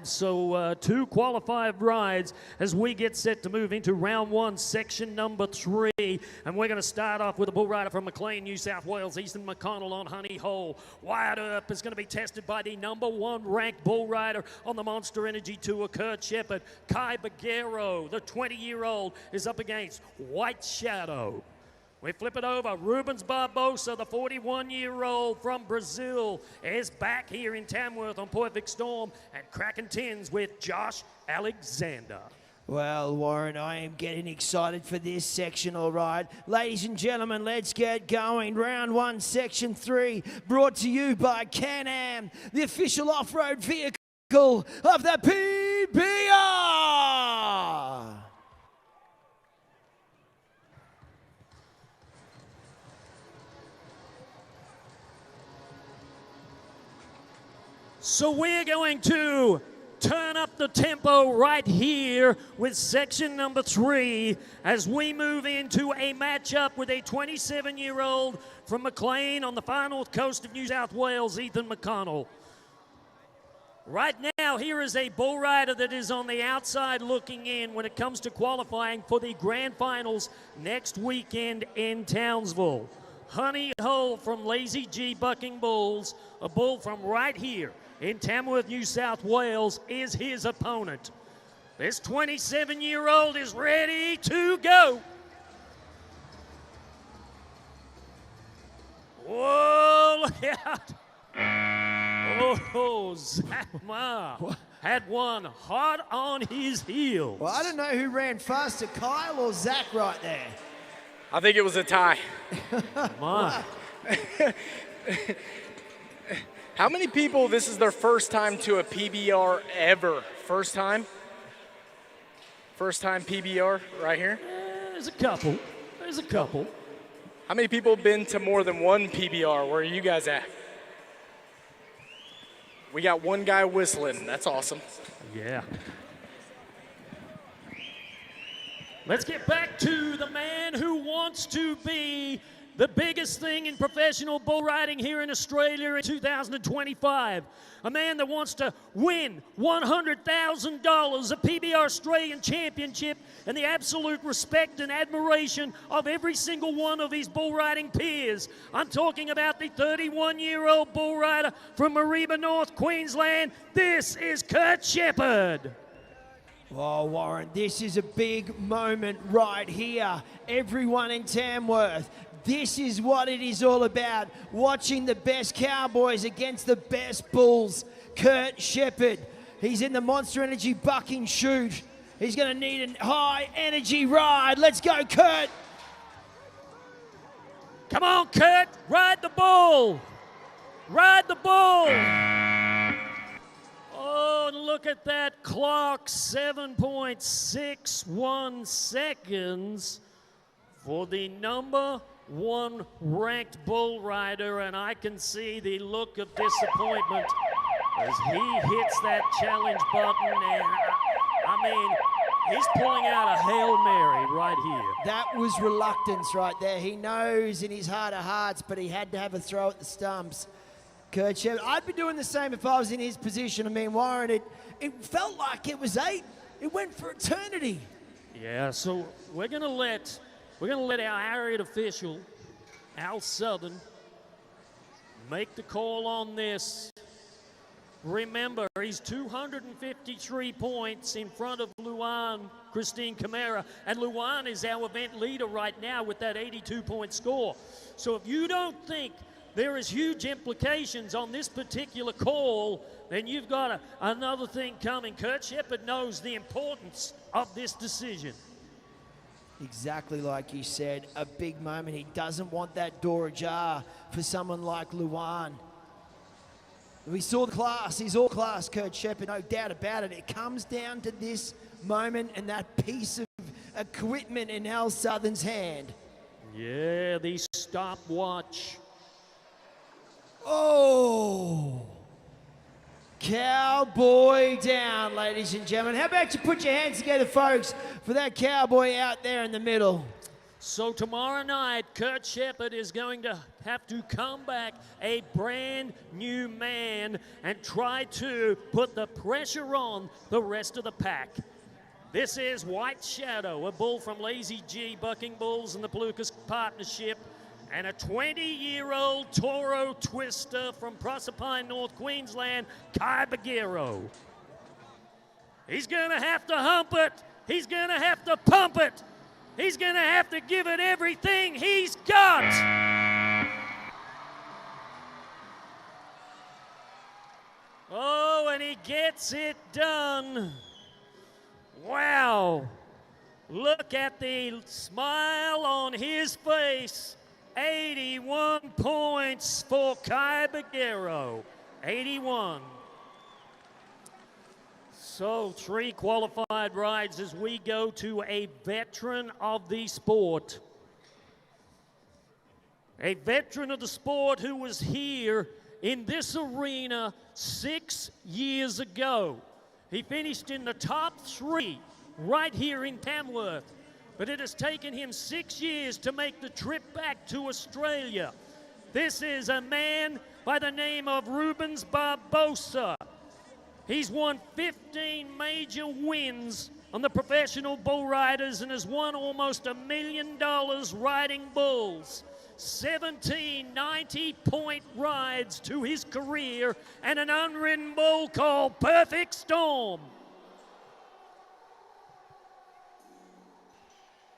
S2: So 2 qualified rides as we get set to move into round 1, section number 3. And we're going to start off with a bull rider from Maclean, New South Wales, Ethan McConnell on Honey Hole. Wide up is going to be tested by the number 1 ranked bull rider on the Monster Energy Tour, Kurt Shepard. Kai Baguero, the 20-year-old, is up against White Shadow. We flip it over. Rubens Barbosa, the 41-year-old from Brazil, is back here in Tamworth on Perfect Storm, and cracking tins with Josh Alexander.
S1: Well, Warren, I am getting excited for this section, all right. Ladies and gentlemen, let's get going. Round 1, section 3, brought to you by Can-Am, the official off-road vehicle of the PBR.
S2: So we're going to turn up the tempo right here with section number 3 as we move into a matchup with a 27-year-old from Maclean on the far north coast of New South Wales, Ethan McConnell. Right now, here is a bull rider that is on the outside looking in when it comes to qualifying for the grand finals next weekend in Townsville. Honey Hole from Lazy G Bucking Bulls, a bull from right here in Tamworth, New South Wales, is his opponent. This 27-year-old is ready to go. Whoa, look out. Oh, Zach Ma had one hot on his heels.
S1: Well, I don't know who ran faster, Kyle or Zach right there.
S6: I think it was a tie.
S2: My.
S6: How many people, this is their first time to a PBR ever? First time? First time PBR right here?
S2: There's a couple. There's a couple.
S6: How many people have been to more than one PBR? Where are you guys at? We got one guy whistling. That's awesome.
S2: Yeah. Let's get back to the man who wants to be the biggest thing in professional bull riding here in Australia in 2025. A man that wants to win $100,000, a PBR Australian Championship, and the absolute respect and admiration of every single one of his bull riding peers. I'm talking about the 31-year-old bull rider from Mareeba, North Queensland. This is Kurt Shepherd.
S1: Oh, Warren, this is a big moment right here. Everyone in Tamworth, this is what it is all about. Watching the best cowboys against the best bulls. Kurt Shepherd, he's in the Monster Energy bucking chute. He's going to need a high energy ride. Let's go, Kurt.
S2: Come on, Kurt, ride the bull. Ride the bull. Oh, and look at that clock, 7.61 seconds for the number one ranked bull rider, and I can see the look of disappointment as he hits that challenge button, and I mean, he's pulling out a Hail Mary right here.
S1: That was reluctance right there. He knows in his heart of hearts, but he had to have a throw at the stumps. Kurt Shepherd, I'd be doing the same if I was in his position. I mean, Warren, it felt like it was 8. It went for eternity.
S2: Yeah, so we're gonna let our Harriet official, Al Southern, make the call on this. Remember, he's 253 points in front of Luan Christine Camara, and Luan is our event leader right now with that 82-point score. So if you don't think there is huge implications on this particular call, then you've got another thing coming. Kurt Shepherd knows the importance of this decision.
S1: Exactly like you said, a big moment. He doesn't want that door ajar for someone like Luan. We saw the class. He's all class, Kurt Shepherd, no doubt about it. It comes down to this moment and that piece of equipment in Al Southern's hand.
S2: Yeah, the stopwatch.
S1: Oh! Cowboy down, ladies and gentlemen. How about you put your hands together, folks, for that cowboy out there in the middle.
S2: So tomorrow night, Kurt Shepherd is going to have to come back a brand new man and try to put the pressure on the rest of the pack. This is White Shadow, a bull from Lazy G Bucking Bulls and the Pelucas Partnership, and a 20-year-old Toro Twister from Proserpine, North Queensland, Kai Bagheero. He's going to have to hump it. He's going to have to pump it. He's going to have to give it everything he's got. Oh, and he gets it done. Wow. Look at the smile on his face. 81 points for Kai Bagheero. 81. So 3 qualified rides as we go to a veteran of the sport. A veteran of the sport who was here in this arena 6 years ago. He finished in the top 3 right here in Tamworth. But it has taken him 6 years to make the trip back to Australia. This is a man by the name of Rubens Barbosa. He's won 15 major wins on the professional bull riders and has won almost $1 million riding bulls. 17 90-point rides to his career, and an unridden bull called Perfect Storm.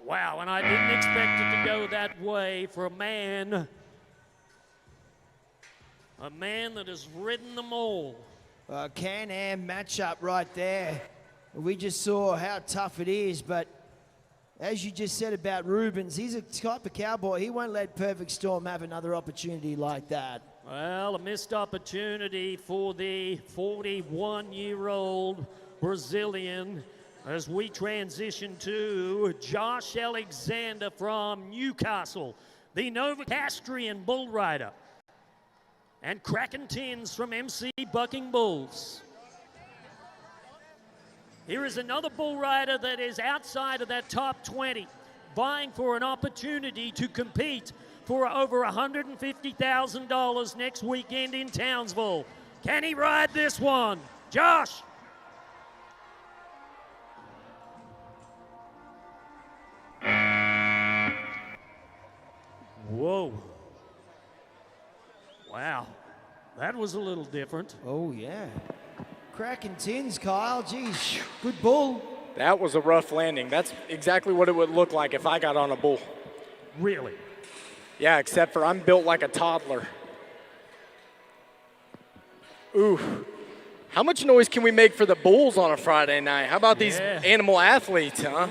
S2: Wow, and I didn't expect it to go that way for a man that has ridden them all.
S1: Can-Am matchup right there. We just saw how tough it is, but as you just said about Rubens, he's a type of cowboy. He won't let Perfect Storm have another opportunity like that.
S2: Well, a missed opportunity for the 41-year-old Brazilian as we transition to Josh Alexander from Newcastle, the Novocastrian bull rider, and Kraken Tins from MC Bucking Bulls. Here is another bull rider that is outside of that top 20, vying for an opportunity to compete for over $150,000 next weekend in Townsville. Can he ride this one? Josh. Whoa. Wow. That was a little different.
S1: Oh, yeah. Cracking tins, Kyle. Geez, good bull.
S6: That was a rough landing. That's exactly what it would look like if I got on a bull.
S2: Really?
S6: Yeah, except for I'm built like a toddler. Ooh. How much noise can we make for the bulls on a Friday night? How about these animal athletes, huh?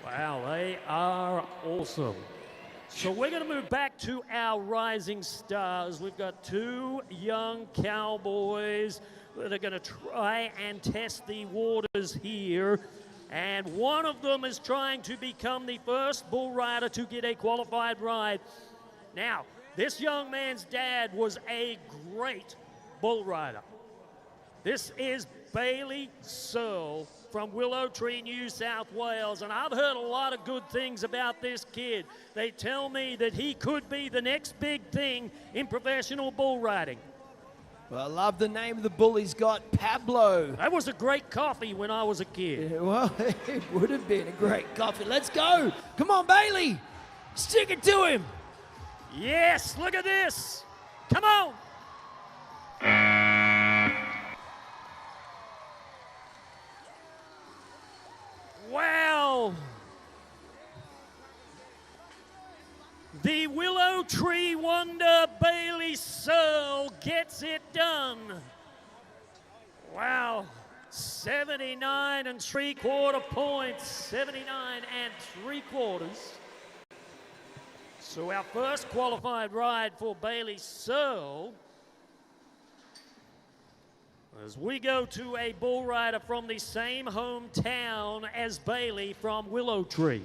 S2: Wow, they are awesome. So we're going to move back to our rising stars. We've got two young cowboys that are going to try and test the waters here. And one of them is trying to become the first bull rider to get a qualified ride. Now, this young man's dad was a great bull rider. This is Bailey Searle from Willow Tree, New South Wales, and I've heard a lot of good things about this kid. They tell me that he could be the next big thing in professional bull riding.
S1: Well, I love the name of the bull he's got, Pablo.
S2: That was a great coffee when I was a kid.
S1: Yeah, well, it would have been a great coffee. Let's go. Come on, Bailey. Stick it to him.
S2: Yes, look at this. Come on. Wow. The Willow Tree Wonder Bailey Searle gets it done. Wow. 79 3/4 points. 79 3/4. So our first qualified ride for Bailey Searle, as we go to a bull rider from the same hometown as Bailey from Willow Tree.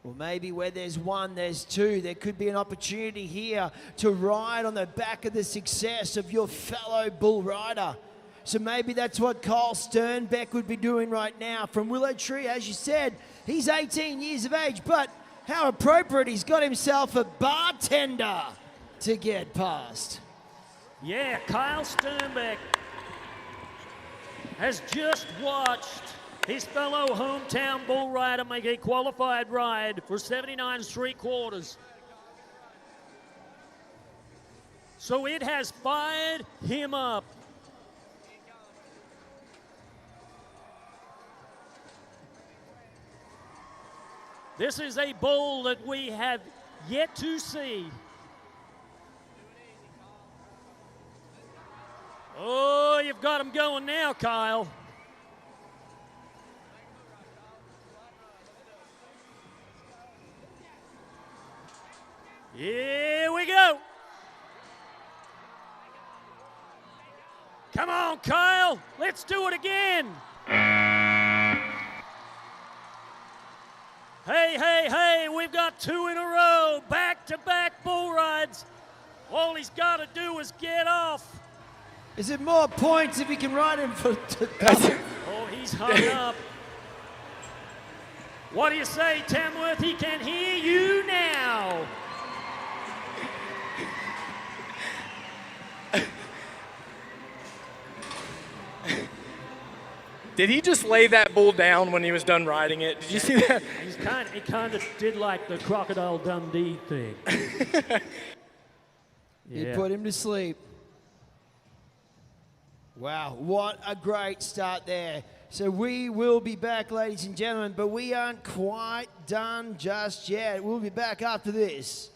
S1: Well, maybe where there's one, there's two. There could be an opportunity here to ride on the back of the success of your fellow bull rider. So maybe that's what Kyle Sternbeck would be doing right now from Willow Tree. As you said, he's 18 years of age, but how appropriate, he's got himself a bartender to get past.
S2: Yeah, Kyle Sternbeck has just watched his fellow hometown bull rider make a qualified ride for 79 3/4. So it has fired him up. This is a bull that we have yet to see. Oh, you've got him going now, Kyle. Here we go. Come on, Kyle. Let's do it again. Hey, hey, hey, we've got two in a row. Back-to-back bull rides. All he's got to do is get off.
S1: Is it more points if he can ride him for...
S2: Oh, he's hung up. What do you say, Tamworth? He can hear you now.
S6: Did he just lay that bull down when he was done riding it? Did you see that?
S2: He kind of did like the Crocodile Dundee thing.
S1: You put him to sleep. Wow, what a great start there. So we will be back, ladies and gentlemen, but we aren't quite done just yet. We'll be back after this.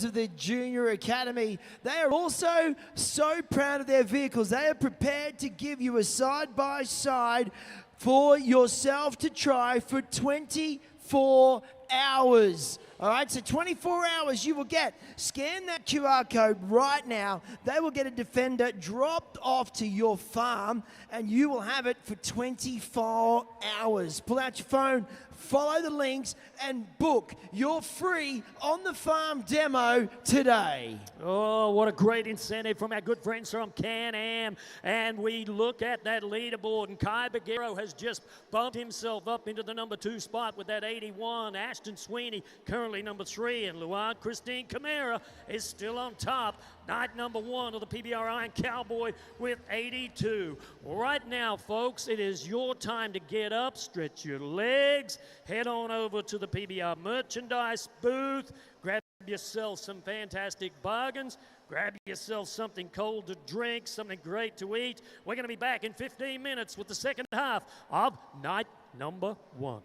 S1: Of the Junior Academy, they are also so proud of their vehicles. They are prepared to give you a side-by-side for yourself to try for 24 hours. All right, so 24 hours you will get. Scan that QR code right now. They will get a Defender dropped off to your farm, and you will have it for 24 hours. Pull out your phone, follow the links, and book your free on-the-farm demo today.
S2: Oh, what a great incentive from our good friends from Can-Am. And we look at that leaderboard, and Kai Bagheero has just bumped himself up into the number 2 spot with that 81. Ashton Sweeney currently number 3, and Luan Christine Camara is still on top. Night number 1 of the PBR Iron Cowboy with 82. Right now, folks, it is your time to get up, stretch your legs, head on over to the PBR merchandise booth, grab yourself some fantastic bargains, grab yourself something cold to drink, something great to eat. We're going to be back in 15 minutes with the second half of night number 1.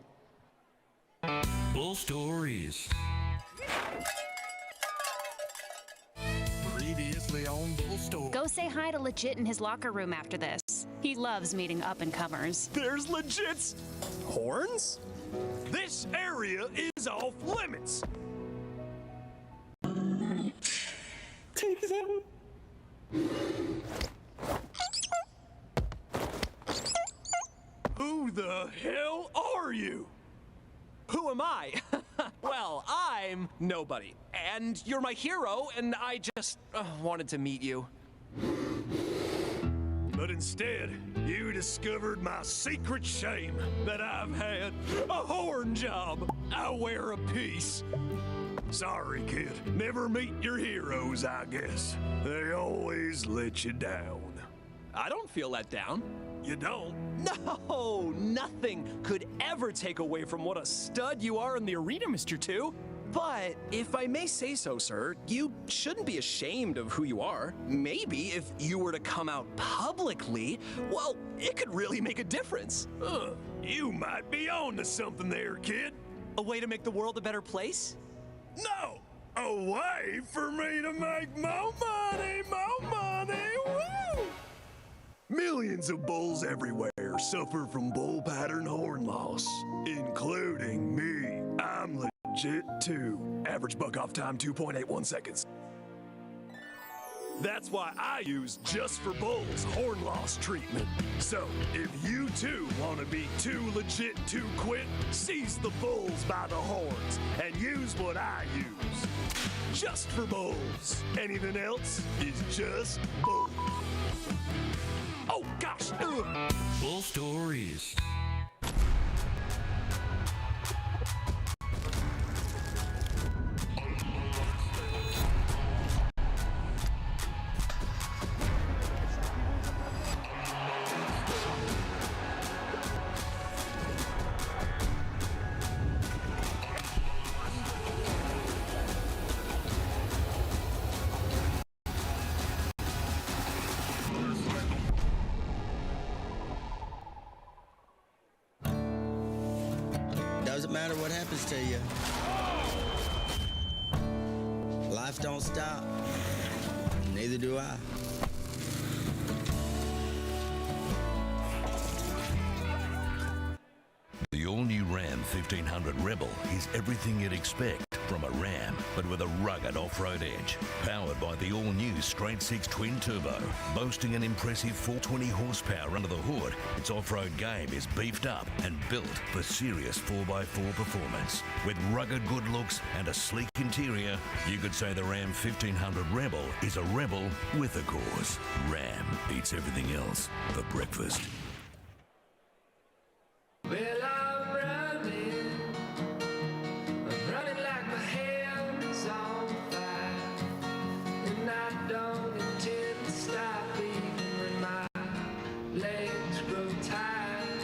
S7: Bull Stories. Previously on Bull Stories.
S9: Go say hi to Legit in his locker room after this. He loves meeting up-and-comers.
S10: There's Legit's horns? This area is off limits. Take that. Who the hell are you?
S11: Who am I? Well, I'm nobody. And you're my hero, and I just wanted to meet you.
S10: But instead, you discovered my secret shame that I've had a horn job. I wear a piece. Sorry, kid. Never meet your heroes, I guess. They always let you down.
S11: I don't feel let down.
S10: You don't?
S11: No, nothing could ever take away from what a stud you are in the arena, Mr. 2. But if I may say so, sir, you shouldn't be ashamed of who you are. Maybe if you were to come out publicly, well, it could really make a difference.
S10: You might be on to something there, kid.
S11: A way to make the world a better place?
S10: No! A way for me to make more money, woo! Millions of bulls everywhere suffer from bull pattern horn loss, including me. I'm legit too. Average buck off time 2.81 seconds. That's why I use Just for Bulls horn loss treatment. So, if you too want to be too legit to quit, seize the bulls by the horns and use what I use. Just for Bulls. Anything else is just bull. Oh, gosh. Ugh.
S7: Bull Stories.
S8: Doesn't matter what happens to you. Life don't stop. Neither do I.
S7: The all-new Ram 1500 Rebel is everything you'd expect from a Ram, but with a rugged off-road edge. Powered by the all-new straight-six twin-turbo, boasting an impressive 420 horsepower under the hood, its off-road game is beefed up and built for serious 4x4 performance. With rugged good looks and a sleek interior, you could say the Ram 1500 Rebel is a rebel with a cause. Ram eats everything else for breakfast.
S3: Well, I'm running like my hands on fire, and I don't intend to stop even when my legs grow tired.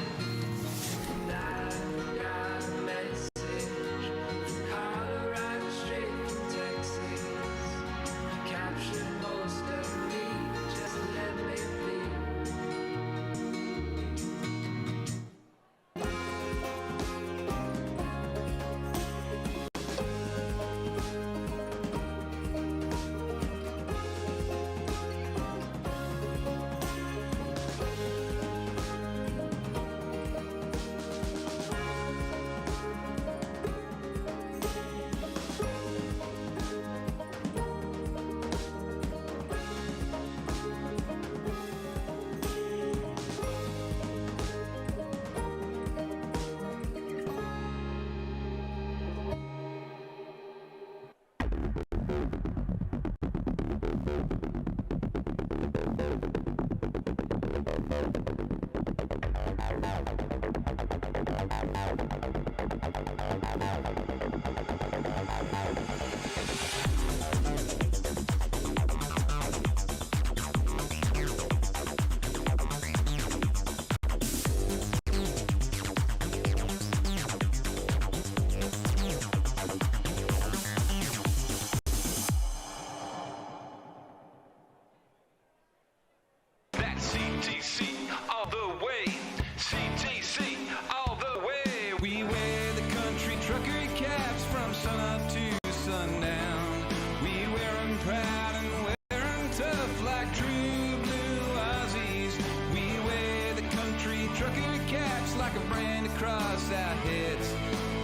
S3: across our heads.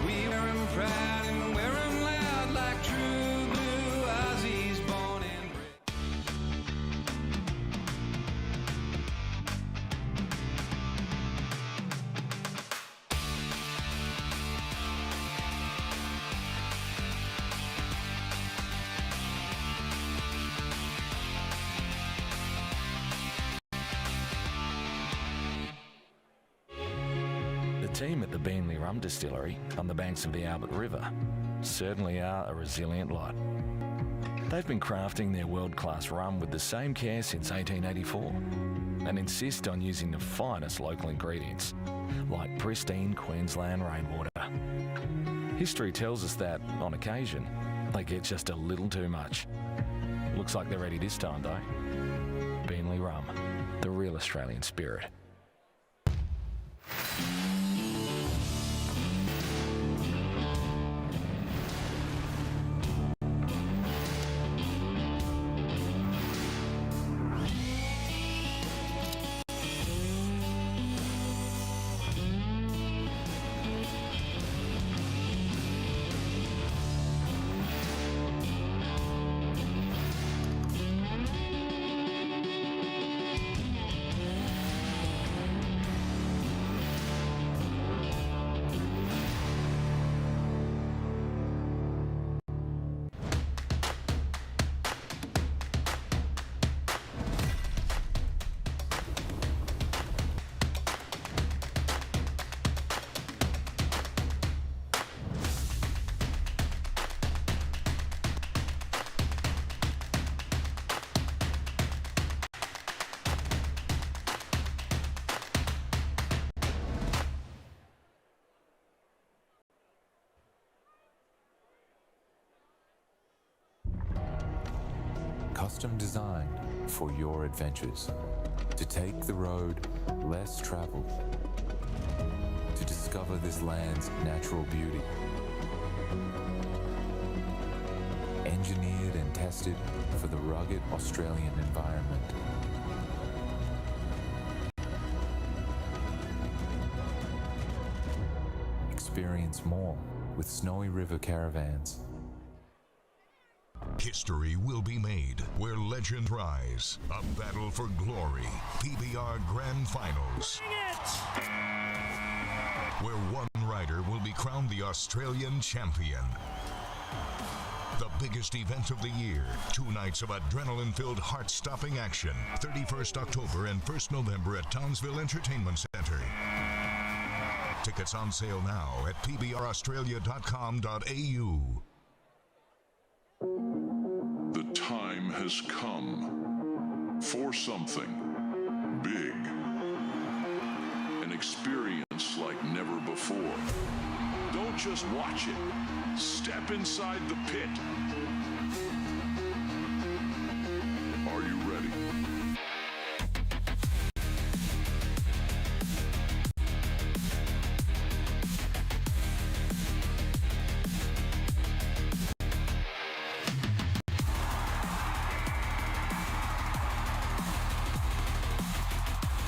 S3: We wear 'em proud and wear 'em loud like true blue Aussies born and bred.
S12: The team at the Beanley Rum Distillery on the banks of the Albert River certainly are a resilient lot. They've been crafting their world-class rum with the same care since 1884 and insist on using the finest local ingredients, like pristine Queensland rainwater. History tells us that, on occasion, they get just a little too much. Looks like they're ready this time, though. Beanley Rum, the real Australian spirit.
S13: Custom designed for your adventures, to take the road less traveled, to discover this land's natural beauty. Engineered and tested for the rugged Australian environment. Experience more with Snowy River Caravans.
S7: History will be made where legends rise. A battle for glory. PBR Grand Finals. Where one rider will be crowned the Australian champion. The biggest event of the year. 2 nights of adrenaline-filled, heart-stopping action. 31st October and 1st November at Townsville Entertainment Centre. Tickets on sale now at pbraustralia.com.au.
S14: The time has come for something big. An experience like never before. Don't just watch it. Step inside the pit. Are you ready?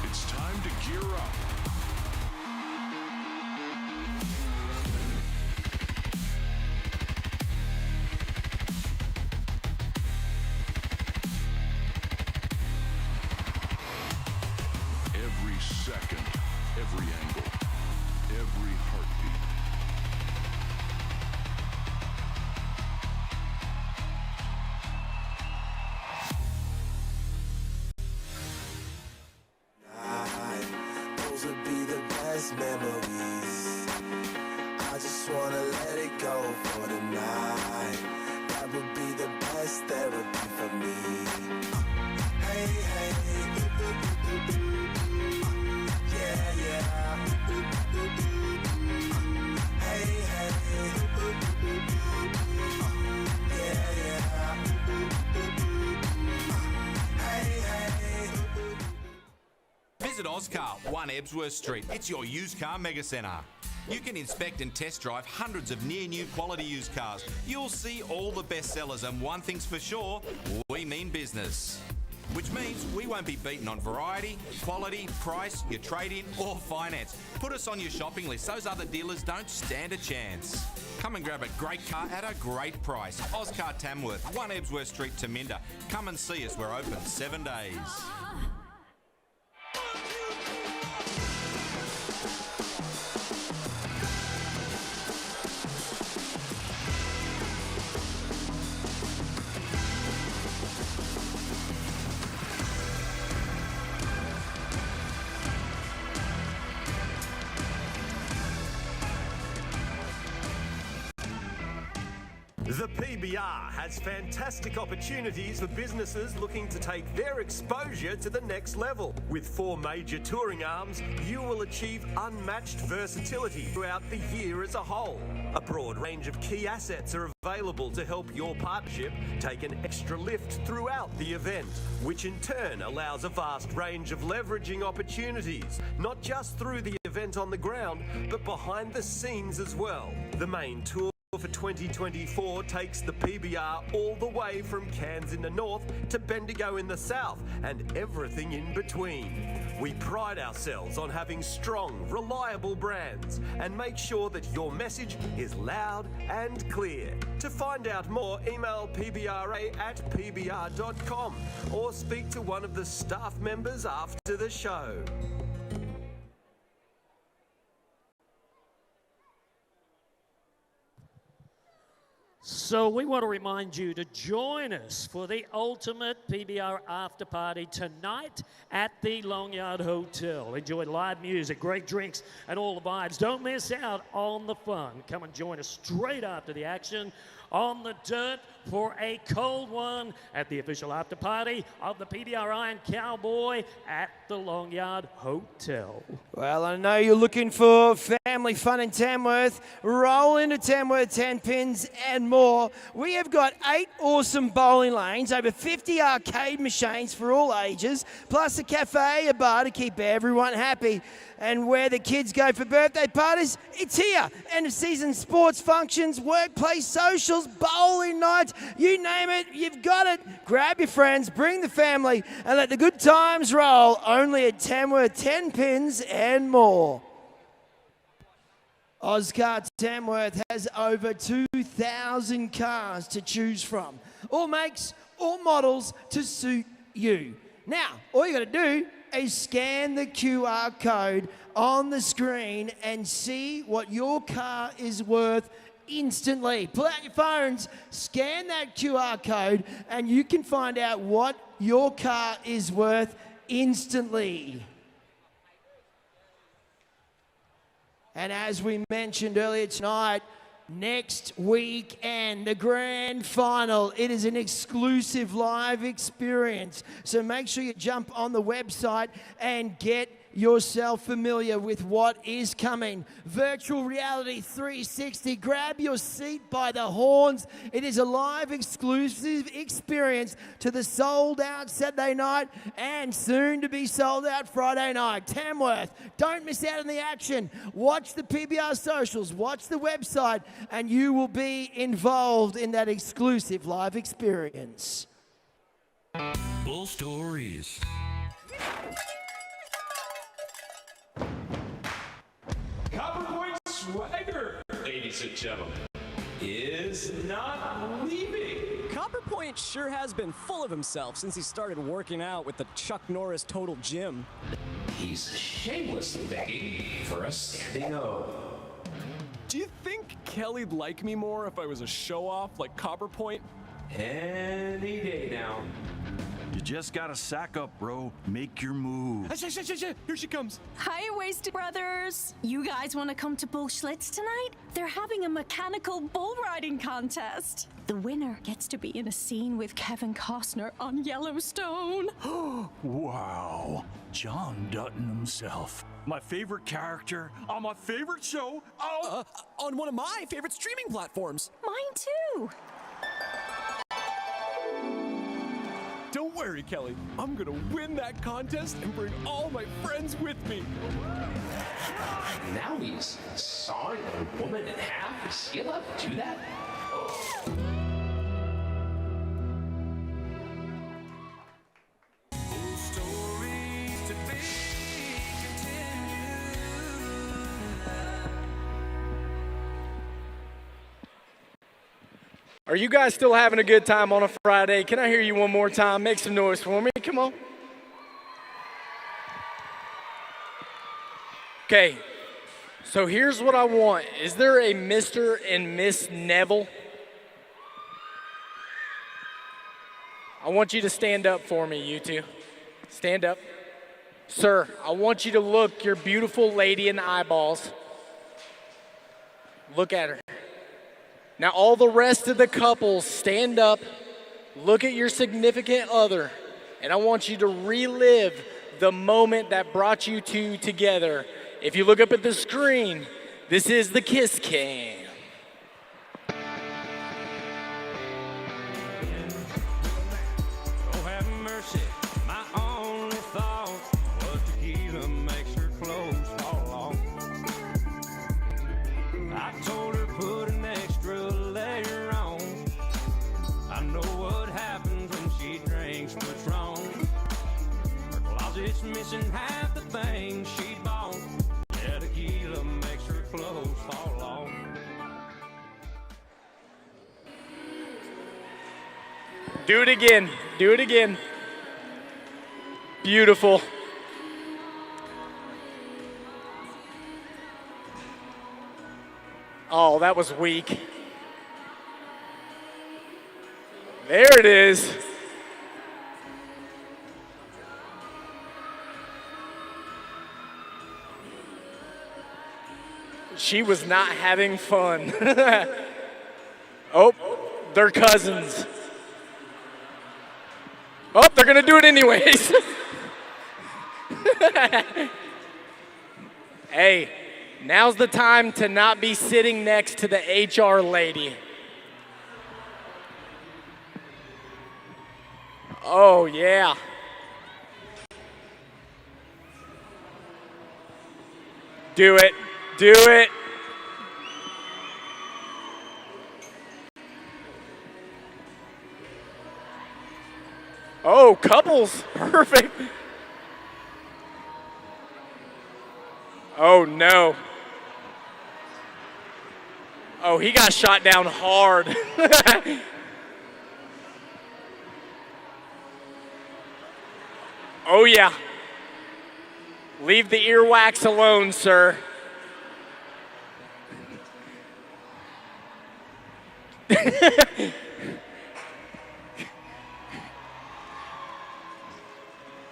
S14: It's time to gear up. Every second, every angle, every heartbeat.
S3: Those would be the best memories. I just wanna let it go for tonight. That would be the best therapy for me. Hey, hey, yeah, yeah. Hey, hey, yeah, yeah. Hey, hey.
S15: Visit Oscar, 1 Ebsworth Street. It's your used car mega centre. You can inspect and test drive hundreds of near-new quality used cars. You'll see all the best sellers, and one thing's for sure, we mean business. which means we won't be beaten on variety, quality, price, your trade-in or finance. Put us on your shopping list. Those other dealers don't stand a chance. Come and grab a great car at a great price. Oscar Tamworth, 1 Ebsworth Street, Taminda. Come and see us. We're open 7 days.
S16: The PBR has fantastic opportunities for businesses looking to take their exposure to the next level. With 4 major touring arms, you will achieve unmatched versatility throughout the year as a whole. A broad range of key assets are available to help your partnership take an extra lift throughout the event, which in turn allows a vast range of leveraging opportunities, not just through the event on the ground, but behind the scenes as well. The main tour for 2024 takes the PBR all the way from Cairns in the north to Bendigo in the south and everything in between. We pride ourselves on having strong, reliable brands and make sure that your message is loud and clear. To find out more, email pbra@pbr.com or speak to one of the staff members after the show.
S2: So we want to remind you to join us for the ultimate PBR after party tonight at the Longyard Hotel. Enjoy live music, great drinks, and all the vibes. Don't miss out on the fun. Come and join us straight after the action on the dirt for a cold one at the official after party of the PBR Iron Cowboy at the Longyard Hotel.
S1: Well, I know you're looking for family fun in Tamworth. Roll into Tamworth 10 pins and more. We have got 8 awesome bowling lanes, over 50 arcade machines for all ages, plus a cafe, a bar to keep everyone happy. And where the kids go for birthday parties, it's here. End of season sports functions, workplace socials, bowling nights, you name it, you've got it. Grab your friends, bring the family, and let the good times roll. Only at Tamworth 10 pins and more. Oscar Tamworth has over 2,000 cars to choose from. All makes, all models to suit you. Now, all you got to do is scan the QR code on the screen and see what your car is worth instantly. Pull out your phones, scan that QR code, and you can find out what your car is worth instantly. And as we mentioned earlier tonight, next weekend, the grand final. It is an exclusive live experience. So make sure you jump on the website and get yourself familiar with what is coming. Virtual reality 360. Grab your seat by the horns. It is a live exclusive experience to the sold out Saturday night and soon to be sold out Friday night. Tamworth, don't miss out on the action. Watch the PBR socials, watch the website, and you will be involved in that exclusive live experience.
S7: Bull Stories.
S11: Copper Point Swagger, ladies and gentlemen, is not leaving. Copper Point sure has been full of himself since he started working out with the Chuck Norris Total Gym.
S17: He's shamelessly begging for a standing O.
S11: Do you think Kelly'd like me more if I was a show-off like Copper Point?
S17: Any day now.
S18: You just gotta sack up, bro. Make your move.
S11: Here she comes.
S19: High-waisted brothers. You guys want to come to Bull Schlitz tonight? They're having a mechanical bull riding contest. The winner gets to be in a scene with Kevin Costner on Yellowstone.
S18: Wow. John Dutton himself. My favorite character on my favorite show.
S11: On one of my favorite streaming platforms.
S19: Mine too.
S11: Don't worry, Kelly. I'm gonna win that contest and bring all my friends with me.
S17: Now he's sawing a woman in half. Is he allowed to do that?
S6: Are you guys still having a good time on a Friday? Can I hear you one more time? Make some noise for me. Come on. Okay, so here's what I want. Is there a Mr. and Miss Neville? I want you to stand up for me, you two. Stand up. Sir, I want you to look your beautiful lady in the eyeballs. Look at her. Now all the rest of the couples, stand up, look at your significant other, and I want you to relive the moment that brought you two together. If you look up at the screen, this is the kiss cam.
S20: Oh, have mercy. My only thought was tequila makes her clothes fall off. I told her put an extra layer on. I know what happens when she drinks Patron. Her closet's missing half the things she bought. Yeah, tequila makes her clothes fall off.
S6: Do it again. Do it again. Beautiful. Oh, that was weak. There it is. She was not having fun. Oh, they're cousins. Oh, they're going to do it anyways. Hey, now's the time to not be sitting next to the HR lady. Oh, yeah. Do it. Do it. Oh, couples. Perfect. Oh, no. Oh, he got shot down hard. Oh, yeah. Leave the earwax alone, sir.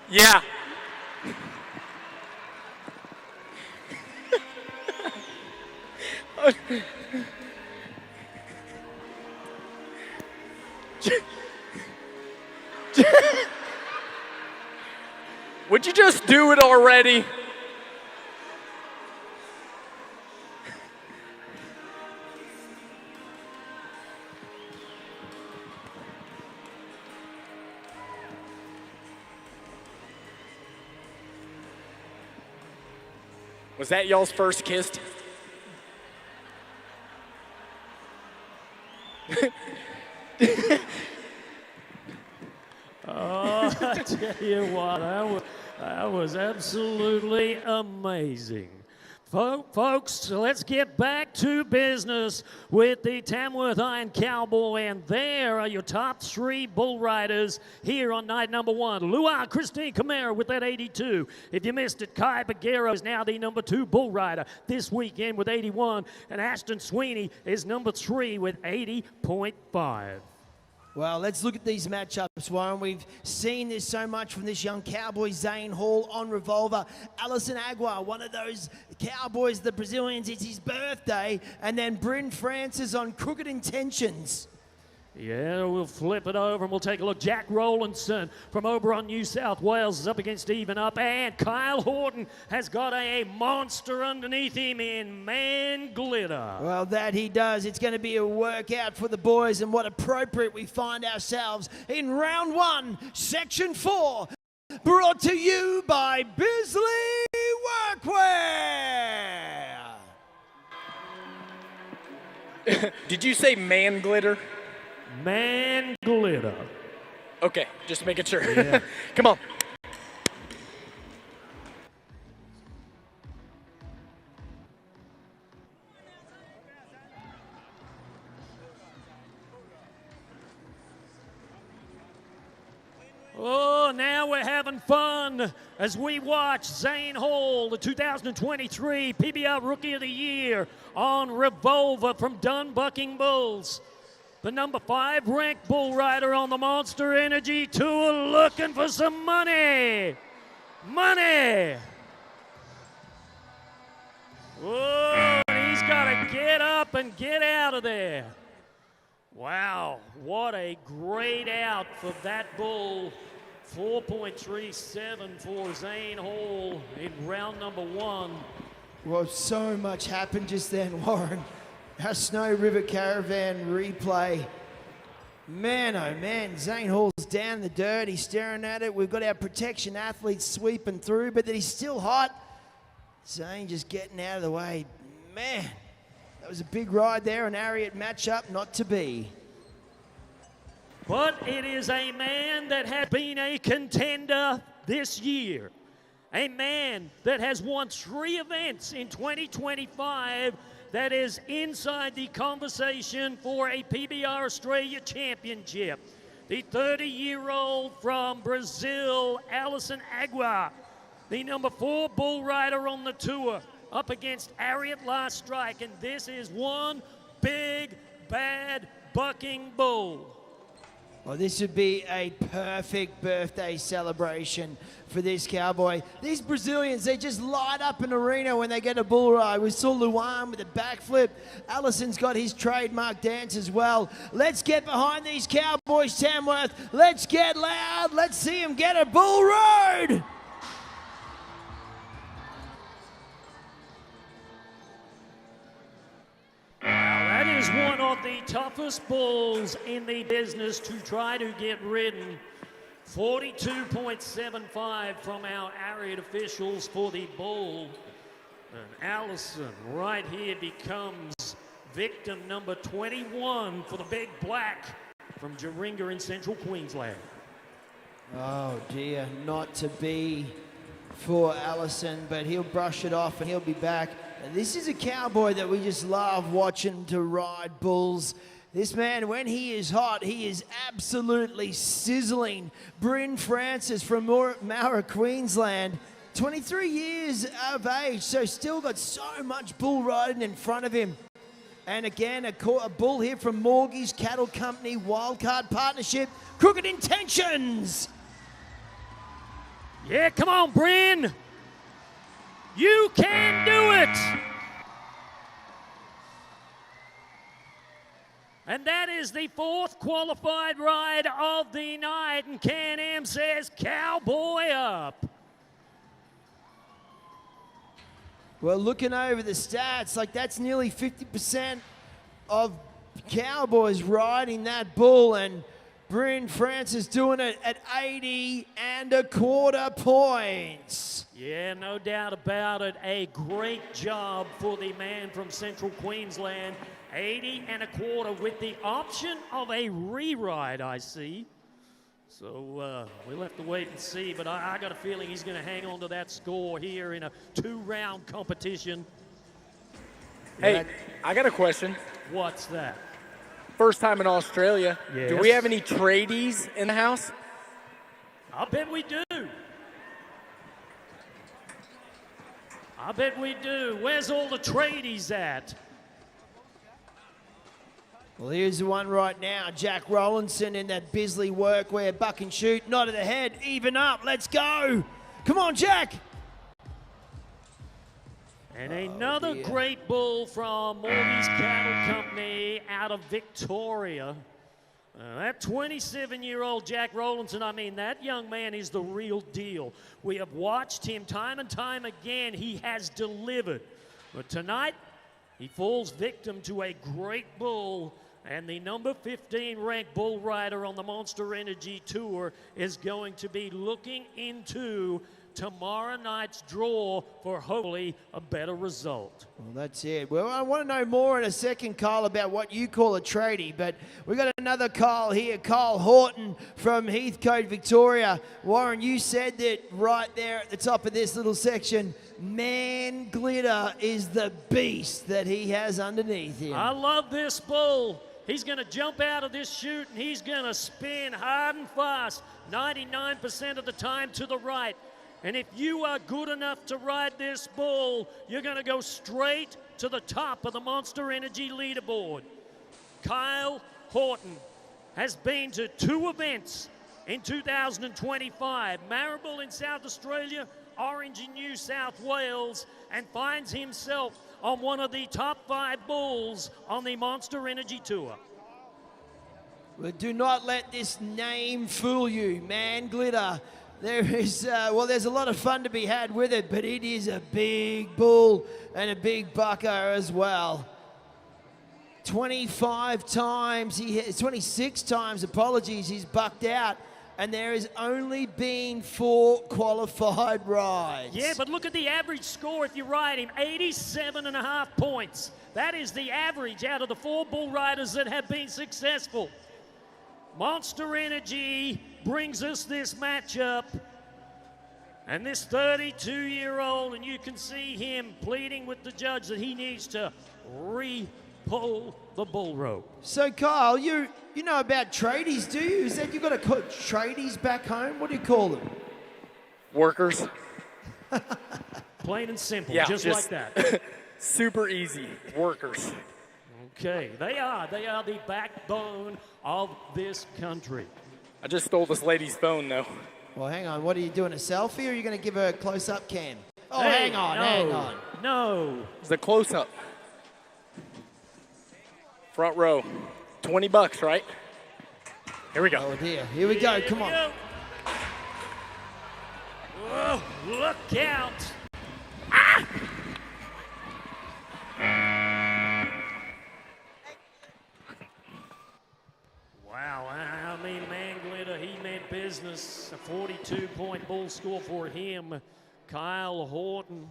S6: Yeah. Would you just do it already? Was that y'all's first kiss?
S21: Oh, I tell you what, that was absolutely amazing. Folks, let's get back to business with the Tamworth Iron Cowboy, and there are your top three bull riders here on night number one. Luau Christine Camara with that 82. If you missed it, Kai Bagheera is now the number 2 bull rider this weekend with 81, and Ashton Sweeney is number 3 with 80.5.
S1: Well, let's look at these matchups, Warren. We've seen this so much from this young cowboy, Zane Hall on Revolver. Alison Agua, one of those cowboys, the Brazilians, it's his birthday. And then Bryn Francis on Crooked Intentions.
S21: Yeah, we'll flip it over and we'll take a look. Jack Rowlandson from Oberon, New South Wales is up against Even Up. And Kyle Horton has got a monster underneath him in Man Glitter.
S1: Well, that he does. It's going to be a workout for the boys, and what appropriate we find ourselves in round 1, section 4, brought to you by Bisley Workwear.
S6: Did you say Man Glitter?
S21: Man Glitter.
S6: Okay, just making sure.
S21: Yeah.
S6: Come on.
S21: Oh, now we're having fun as we watch Zane Hall, the 2023 PBR Rookie of the Year on Revolver from Dunbucking Bulls. The number 5 ranked bull rider on the Monster Energy Tour looking for some money. Money! Whoa, and he's got to get up and get out of there. Wow, what a great out for that bull. 4.37 for Zane Hall in round number 1.
S1: Well, so much happened just then, Warren. Our Snow River Caravan replay. Man, oh man, Zane Hall's down in the dirt. He's staring at it. We've got our protection athletes sweeping through, but that he's still hot. Zane just getting out of the way. Man, that was a big ride there, an Ariat matchup not to be.
S21: But it is a man that has been a contender this year. A man that has won 3 events in 2025 that is inside the conversation for a PBR Australia championship. The 30-year-old from Brazil, Alison Agua, the number 4 bull rider on the tour, up against Ariat last strike, and this is one big, bad, bucking bull.
S1: Well, this would be a perfect birthday celebration for this cowboy. These Brazilians, they just light up an arena when they get a bull ride. We saw Luan with a backflip. Allison's got his trademark dance as well. Let's get behind these cowboys, Tamworth. Let's get loud. Let's see them get a bull ride.
S21: That is one of the toughest bulls in the business to try to get ridden. 42.75 from our Ariat officials for the bull. And Allison right here becomes victim number 21 for the big black from Jaringa in central Queensland.
S1: Oh dear, not to be for Allison, but he'll brush it off and he'll be back. And this is a cowboy that we just love watching to ride bulls. This man, when he is hot, he is absolutely sizzling. Bryn Francis from Mara, Queensland, 23 years of age, so still got so much bull riding in front of him. And again, a bull here from Morgie's Cattle Company Wildcard Partnership, Crooked Intentions.
S21: Yeah, come on, Bryn. You can do it. And that is the 4th qualified ride of the night. And Can-Am says, cowboy up.
S1: Well, looking over the stats, like that's nearly 50% of cowboys riding that bull. And Bryn Francis doing it at 80 1/4 points.
S21: Yeah, no doubt about it. A great job for the man from central Queensland. 80 1/4 with the option of a re-ride, I see. So we'll have to wait and see, but I got a feeling he's going to hang on to that score here in a 2-round competition.
S6: Hey, I got a question.
S21: What's that?
S6: First time in Australia.
S21: Yes.
S6: Do we have any tradies in the house?
S21: I bet we do. I bet we do. Where's all the tradies at?
S1: Well, here's the one right now. Jack Rollinson in that Bisley workwear, buck and shoot, not at the head, even up. Let's go. Come on, Jack.
S21: And another great bull from Morgie's Cattle Company out of Victoria. That 27-year-old Jack Rollinson, I mean, that young man is the real deal. We have watched him time and time again. He has delivered. But tonight, he falls victim to a great bull, and the number 15 ranked bull rider on the Monster Energy Tour is going to be looking into tomorrow night's draw for hopefully a better result.
S1: Well, that's it. Well, I want to know more in a second, Kyle, about what you call a tradie, but we got another Kyle here, Kyle Horton from Heathcote, Victoria. Warren, you said that right there at the top of this little section, Man Glitter is the beast that he has underneath him.
S21: I love this bull. He's going to jump out of this chute and he's going to spin hard and fast 99% of the time to the right. And if you are good enough to ride this bull, you're going to go straight to the top of the Monster Energy leaderboard. Kyle Horton has been to 2 events in 2025, Marrable in South Australia, Orange in New South Wales, and finds himself on one of the top 5 bulls on the Monster Energy Tour.
S1: Well, do not let this name fool you, Man Glitter. There is, well, there's a lot of fun to be had with it, but it is a big bull and a big bucker as well. 25 times, 26 times, apologies, he's bucked out. And there has only been 4 qualified rides.
S21: Yeah, but look at the average score if you ride him, 87.5 points. That is the average out of the 4 bull riders that have been successful. Monster Energy brings us this matchup. And this 32-year-old, and you can see him pleading with the judge that he needs to pull the bull rope.
S1: So, Kyle, you know about tradies, do you? Is that you've got to call tradies back home? What do you call them?
S6: Workers.
S21: Plain and simple,
S6: Yeah,
S21: just like that.
S6: Super easy. Workers.
S21: Okay, they are the backbone of this country.
S6: I just stole this lady's phone, though.
S1: Well, hang on. What are you doing, a selfie, or are you going to give her a close-up cam? Oh,
S21: Hey,
S1: hang on,
S21: no,
S1: hang on.
S21: No.
S6: It's a close-up. Front row. $20, right? Here we go.
S1: Oh, dear. Here we go. Come on.
S21: Whoa, look out. Wow, I mean, Man Glitter, he meant business. A 42-point bull score for him. Kyle Horton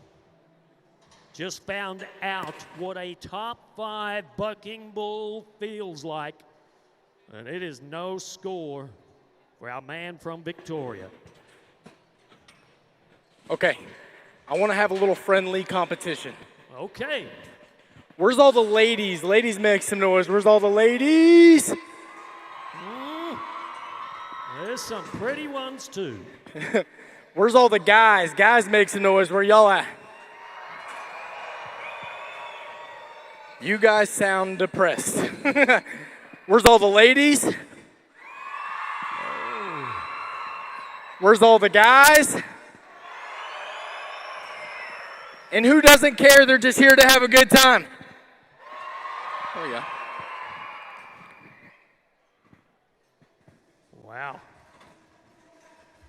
S21: just found out what a top 5 bucking bull feels like. And it is no score for our man from Victoria.
S6: Okay. I want to have a little friendly competition.
S21: Okay.
S6: Where's all the ladies? Ladies, make some noise. Where's all the ladies?
S21: There's some pretty ones, too.
S6: Where's all the guys? Guys, make some noise. Where y'all at? You guys sound depressed. Where's all the ladies? Where's all the guys? And who doesn't care? They're just here to have a good time. There we go.
S21: Wow.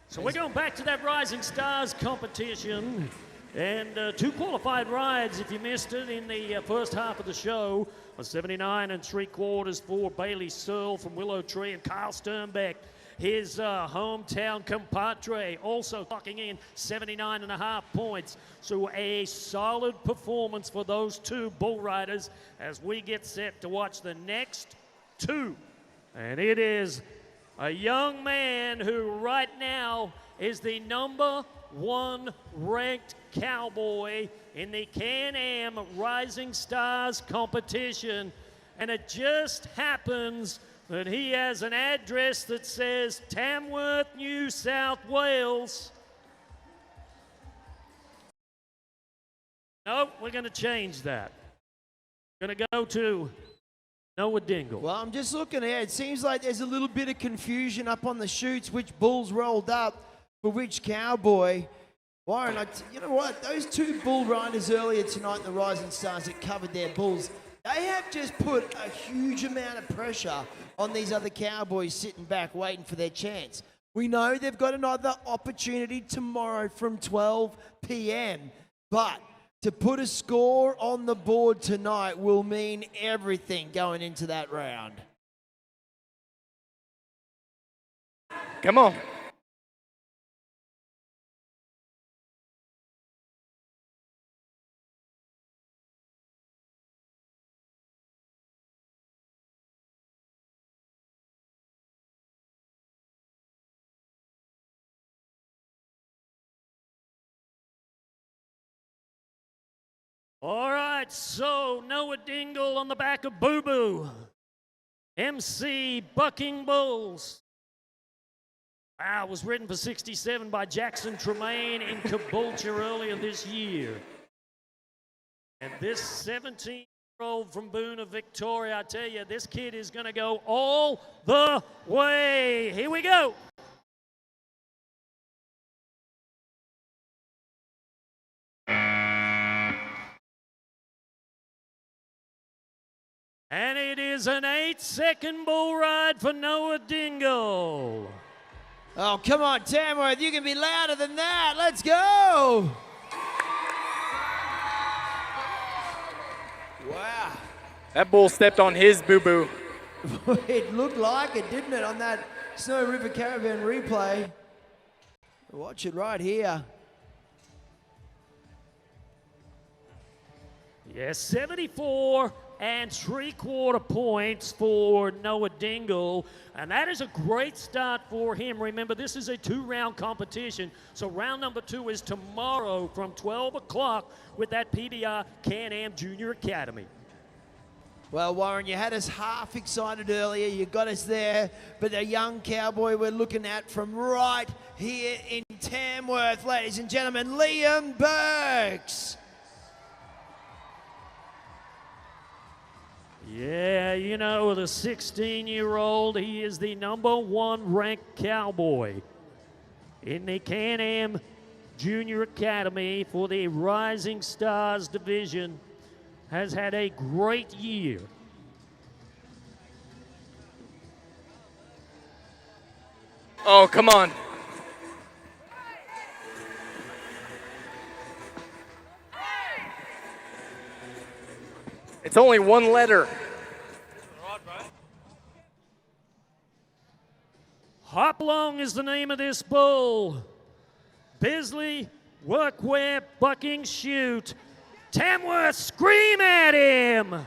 S21: So we're going back to that Rising Stars competition. And 2 qualified rides, if you missed it, in the first half of the show. A 79 3/4 for Bailey Searle from Willow Tree, and Kyle Sternbeck, his hometown compadre, also clocking in 79.5 points. So a solid performance for those 2 bull riders as we get set to watch the next 2. And it is a young man who right now is the number 1 ranked cowboy in the Can-Am Rising Stars competition. And it just happens that he has an address that says Tamworth, New South Wales. Nope, we're going to change that. We're going to go to Noah Dingle.
S1: Well, I'm just looking here. It seems like there's a little bit of confusion up on the chutes, which bulls rolled up for which cowboy. Warren, you know what? Those 2 bull riders earlier tonight in the Rising Stars that covered their bulls, they have just put a huge amount of pressure on these other cowboys sitting back waiting for their chance. We know they've got another opportunity tomorrow from 12 p.m., but to put a score on the board tonight will mean everything going into that round.
S6: Come on.
S21: All right, so Noah Dingle on the back of Boo Boo. MC Bucking Bulls. Wow, was written for 67 by Jackson Tremaine in Caboolture earlier this year. And this 17-year-old from Boona, Victoria, I tell you, this kid is going to go all the way. Here we go. And it is an 8-second bull ride for Noah Dingle.
S1: Oh, come on, Tamworth. You can be louder than that. Let's go. Wow.
S6: That bull stepped on his boo-boo.
S1: It looked like it, didn't it, on that Snow River Caravan replay. Watch it right here.
S21: Yes, 74 and 3/4 points for Noah Dingle. And that is a great start for him. Remember, this is a 2-round competition. So round number 2 is tomorrow from 12 o'clock with that PBR Can-Am Junior Academy.
S1: Well, Warren, you had us half excited earlier. You got us there. But the young cowboy we're looking at from right here in Tamworth, ladies and gentlemen, Liam Burks.
S21: Yeah, you know, the 16-year-old, he is the #1 ranked cowboy in the Can-Am Junior Academy for the Rising Stars division. Has had a great year.
S6: Oh, come on. It's only one letter.
S21: Hopalong is the name of this bull. Bisley, Workwear, Bucking, Shoot. Tamworth, scream at him!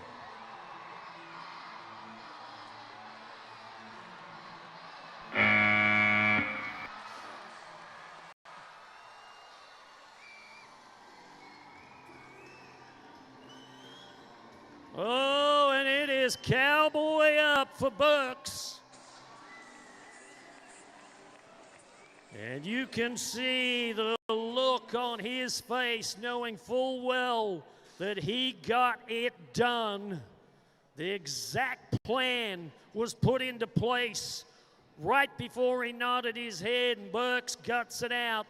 S21: Oh, and it is Cowboy up for Bucks. And you can see the look on his face, knowing full well that he got it done. The exact plan was put into place right before he nodded his head, and Burks guts it out.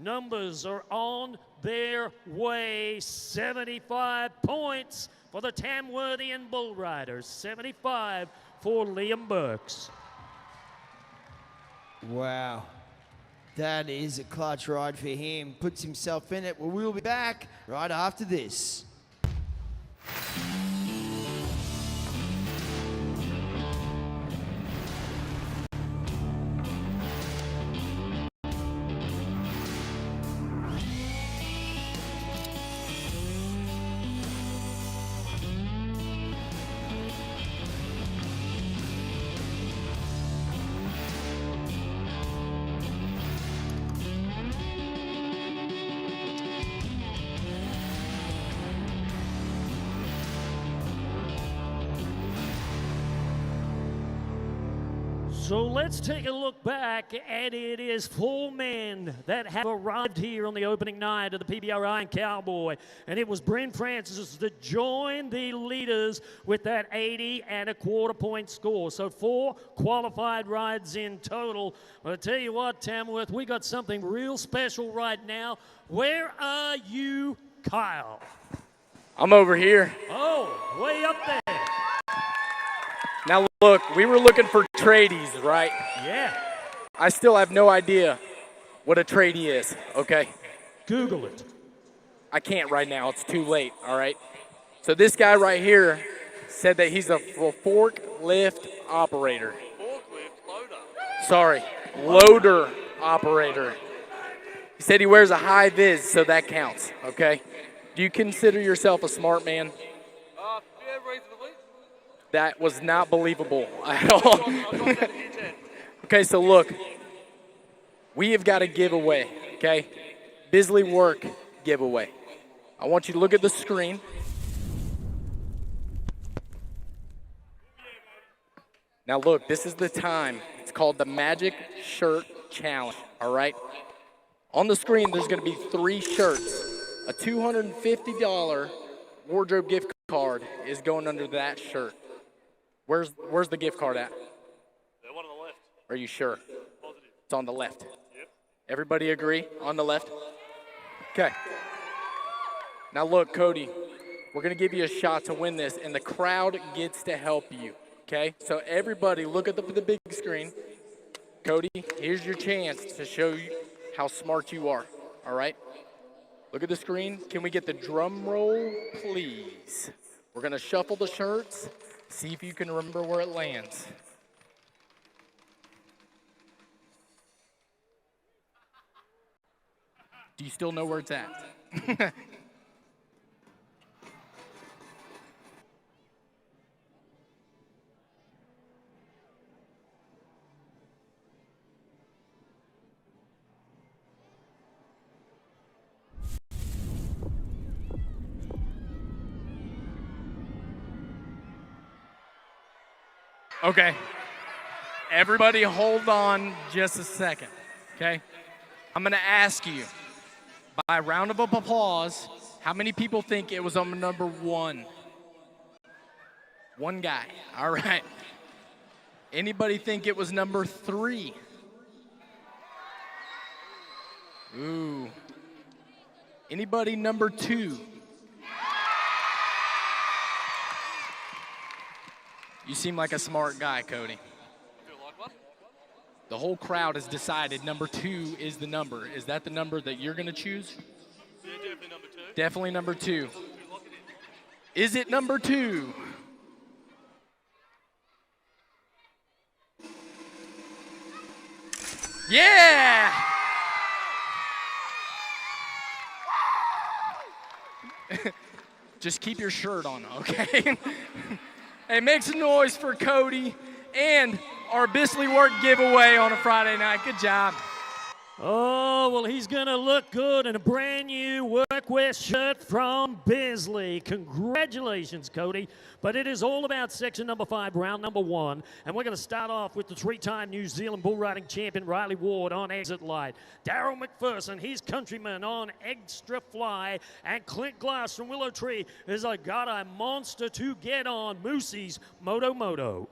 S21: Numbers are on their way. 75 points for the Tamworthian Bull Riders. 75 for Liam Burks.
S1: Wow. That is a clutch ride for him. Puts himself in it. Well, we'll be back right after this.
S21: So let's take a look back, and it is 4 men that have arrived here on the opening night of the PBR Iron Cowboy. And it was Bryn Francis that joined the leaders with that 80 and a quarter point score. So 4 qualified rides in total. But I tell you what, Tamworth, we got something real special right now. Where are you, Kyle?
S6: I'm over here.
S21: Oh, way up there.
S6: Now look, we were looking for tradies, right?
S21: Yeah.
S6: I still have no idea what a tradie is, okay?
S21: Google it.
S6: I can't right now, it's too late, all right? So this guy right here said that he's a forklift operator.
S4: Forklift loader.
S6: Sorry, loader operator. He said he wears a high vis, so that counts, okay? Do you consider yourself a smart man?
S4: Yeah, reasonably.
S6: That was not believable at all. Okay, so look, we have got a giveaway, okay? Bisley Work giveaway. I want you to look at the screen. Now look, this is the time. It's called the Magic Shirt Challenge, all right? On the screen, there's gonna be 3 shirts. A $250 wardrobe gift card is going under that shirt. Where's the gift card at?
S4: The one on the left.
S6: Are you sure?
S4: Positive.
S6: It's on the left.
S4: Yep.
S6: Everybody agree on the left? Okay. Now look, Cody, we're gonna give you a shot to win this, and the crowd gets to help you, okay? So everybody look at the big screen. Cody, here's your chance to show you how smart you are, all right? Look at the screen. Can we get the drum roll, please? We're gonna shuffle the shirts, see if you can remember where it lands. Do you still know where it's at? Okay. Everybody hold on just a second, okay? I'm gonna ask you, by a round of applause, how many people think it was on number 1? One guy, all right. Anybody think it was number 3? Ooh. Anybody number 2? You seem like a smart guy, Cody. The whole crowd has decided number 2 is the number. Is that the number that you're going to choose?
S4: Yeah, definitely number 2.
S6: Definitely number 2. Is it number 2? Yeah! Just keep your shirt on, okay? Hey, make some noise for Cody and our Bisley Work giveaway on a Friday night. Good job.
S21: Oh, well, he's going to look good in a brand new workwear shirt from Bisley. Congratulations, Cody. But it is all about section number 5, round number 1. And we're going to start off with the 3-time New Zealand bull riding champion, Riley Ward, on exit light. Daryl McPherson, his countryman, on extra fly. And Clint Glass from Willow Tree has got a monster to get on, Moosey's Moto Moto.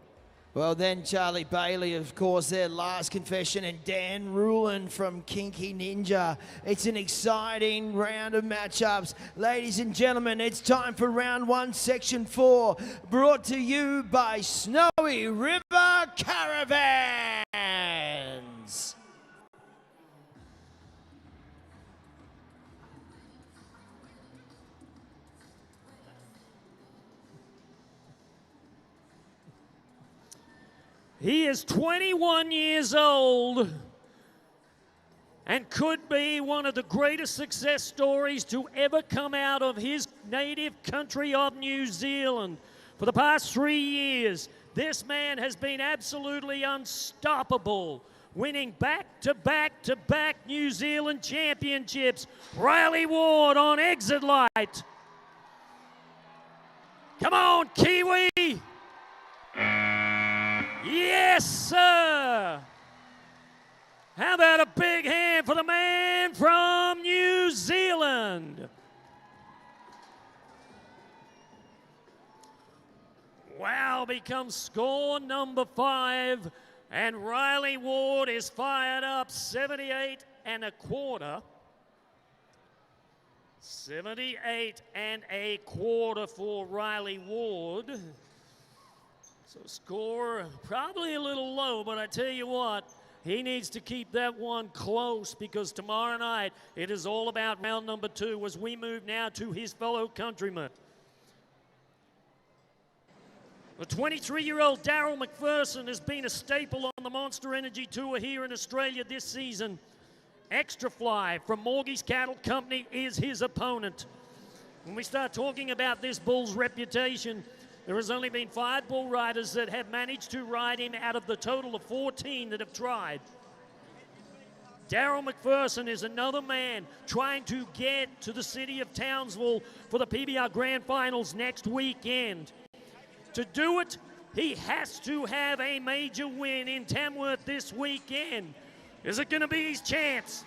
S1: Well, then Charlie Bailey, of course, their last confession, and Dan Rulin from Kinky Ninja. It's an exciting round of matchups. Ladies and gentlemen, it's time for round 1, section 4, brought to you by Snowy River Caravans.
S21: He is 21 years old and could be one of the greatest success stories to ever come out of his native country of New Zealand. For the past 3 years, this man has been absolutely unstoppable, winning back-to-back-to-back New Zealand championships. Riley Ward on exit light. Come on, Kiwi! Yes, sir! How about a big hand for the man from New Zealand? Wow becomes score number 5, and Riley Ward is fired up, 78 and a quarter. 78 and a quarter for Riley Ward. So score probably a little low, but I tell you what, he needs to keep that one close, because tomorrow night it is all about round number 2 as we move now to his fellow countryman. The 23-year-old Daryl McPherson has been a staple on the Monster Energy Tour here in Australia this season. Extra Fly from Morgie's Cattle Company is his opponent. When we start talking about this bull's reputation, there has only been 5 bull riders that have managed to ride him out of the total of 14 that have tried. Daryl McPherson is another man trying to get to the city of Townsville for the PBR Grand Finals next weekend. To do it, He has to have a major win in Tamworth this weekend. Is it going to be his chance?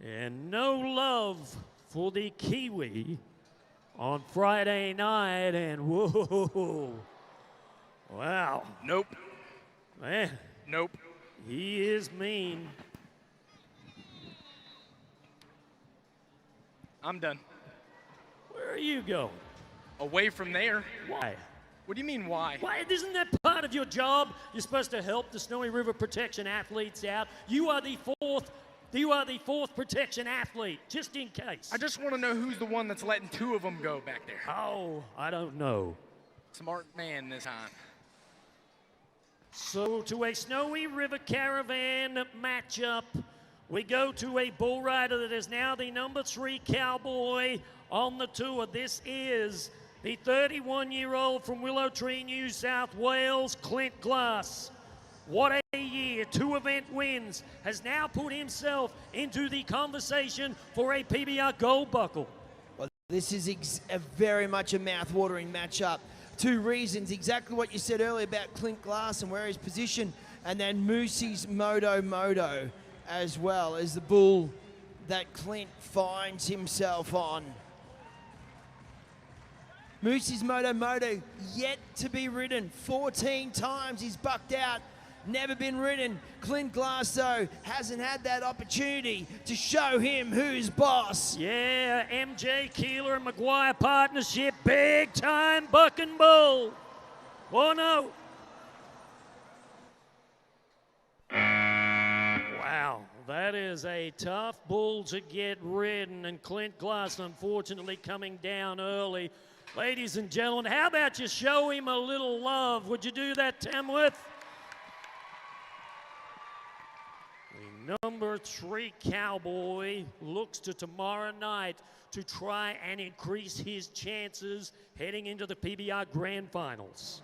S21: And no love for the Kiwi on Friday night, and whoa, wow.
S6: Nope.
S21: Man.
S6: Nope.
S21: He is mean.
S6: I'm done.
S21: Where are you going?
S6: Away from there.
S21: Why?
S6: What do you mean, why?
S21: Why? Isn't that part of your job? You're supposed to help the Snowy River Protection athletes out. You are the fourth protection athlete, just in case.
S6: I just want to know who's the one that's letting two of them go back there.
S21: Oh, I don't know.
S6: Smart man this time.
S21: So to a Snowy River Caravan matchup, we go to a bull rider that is now the number 3 Cowboy on the tour. This is the 31-year-old from Willow Tree, New South Wales, Clint Glass. What a year, 2 event wins, has now put himself into the conversation for a PBR gold buckle.
S1: Well, this is very much a mouth-watering matchup. 2 reasons, exactly what you said earlier about Clint Glass and where he's positioned, and then Moosey's Moto as well as the bull that Clint finds himself on. Moosey's Moto yet to be ridden. 14 times he's bucked out, never been ridden. Clint Glass, though, hasn't had that opportunity to show him who's boss.
S21: Yeah, MJ Keeler and Maguire partnership, big time buck and bull. Oh no. Wow, that is a tough bull to get ridden, and Clint Glass unfortunately coming down early. Ladies and gentlemen, how about you show him a little love? Would you do that, Tamworth? The number 3 Cowboy looks to tomorrow night to try and increase his chances heading into the PBR Grand Finals.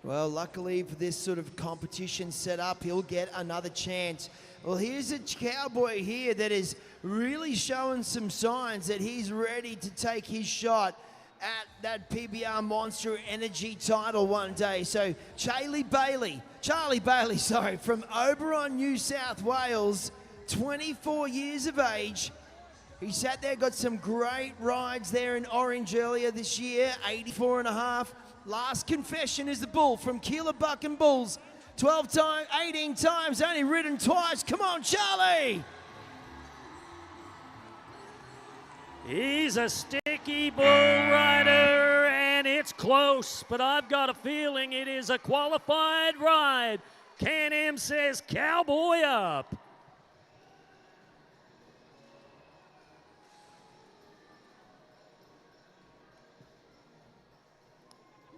S1: Well, luckily for this sort of competition set up, he'll get another chance. Well, here's a Cowboy here that is really showing some signs that he's ready to take his shot at that PBR Monster Energy title one day. So Charlie Bailey, from Oberon, New South Wales, 24 years of age. He sat there, got some great rides there in Orange earlier this year, 84.5. Last confession is the bull from Keeler Buck and Bulls. 18 times, only ridden twice. Come on, Charlie!
S21: He's a sticky bull rider, and it's close, but I've got a feeling it is a qualified ride. Can-Am says Cowboy up.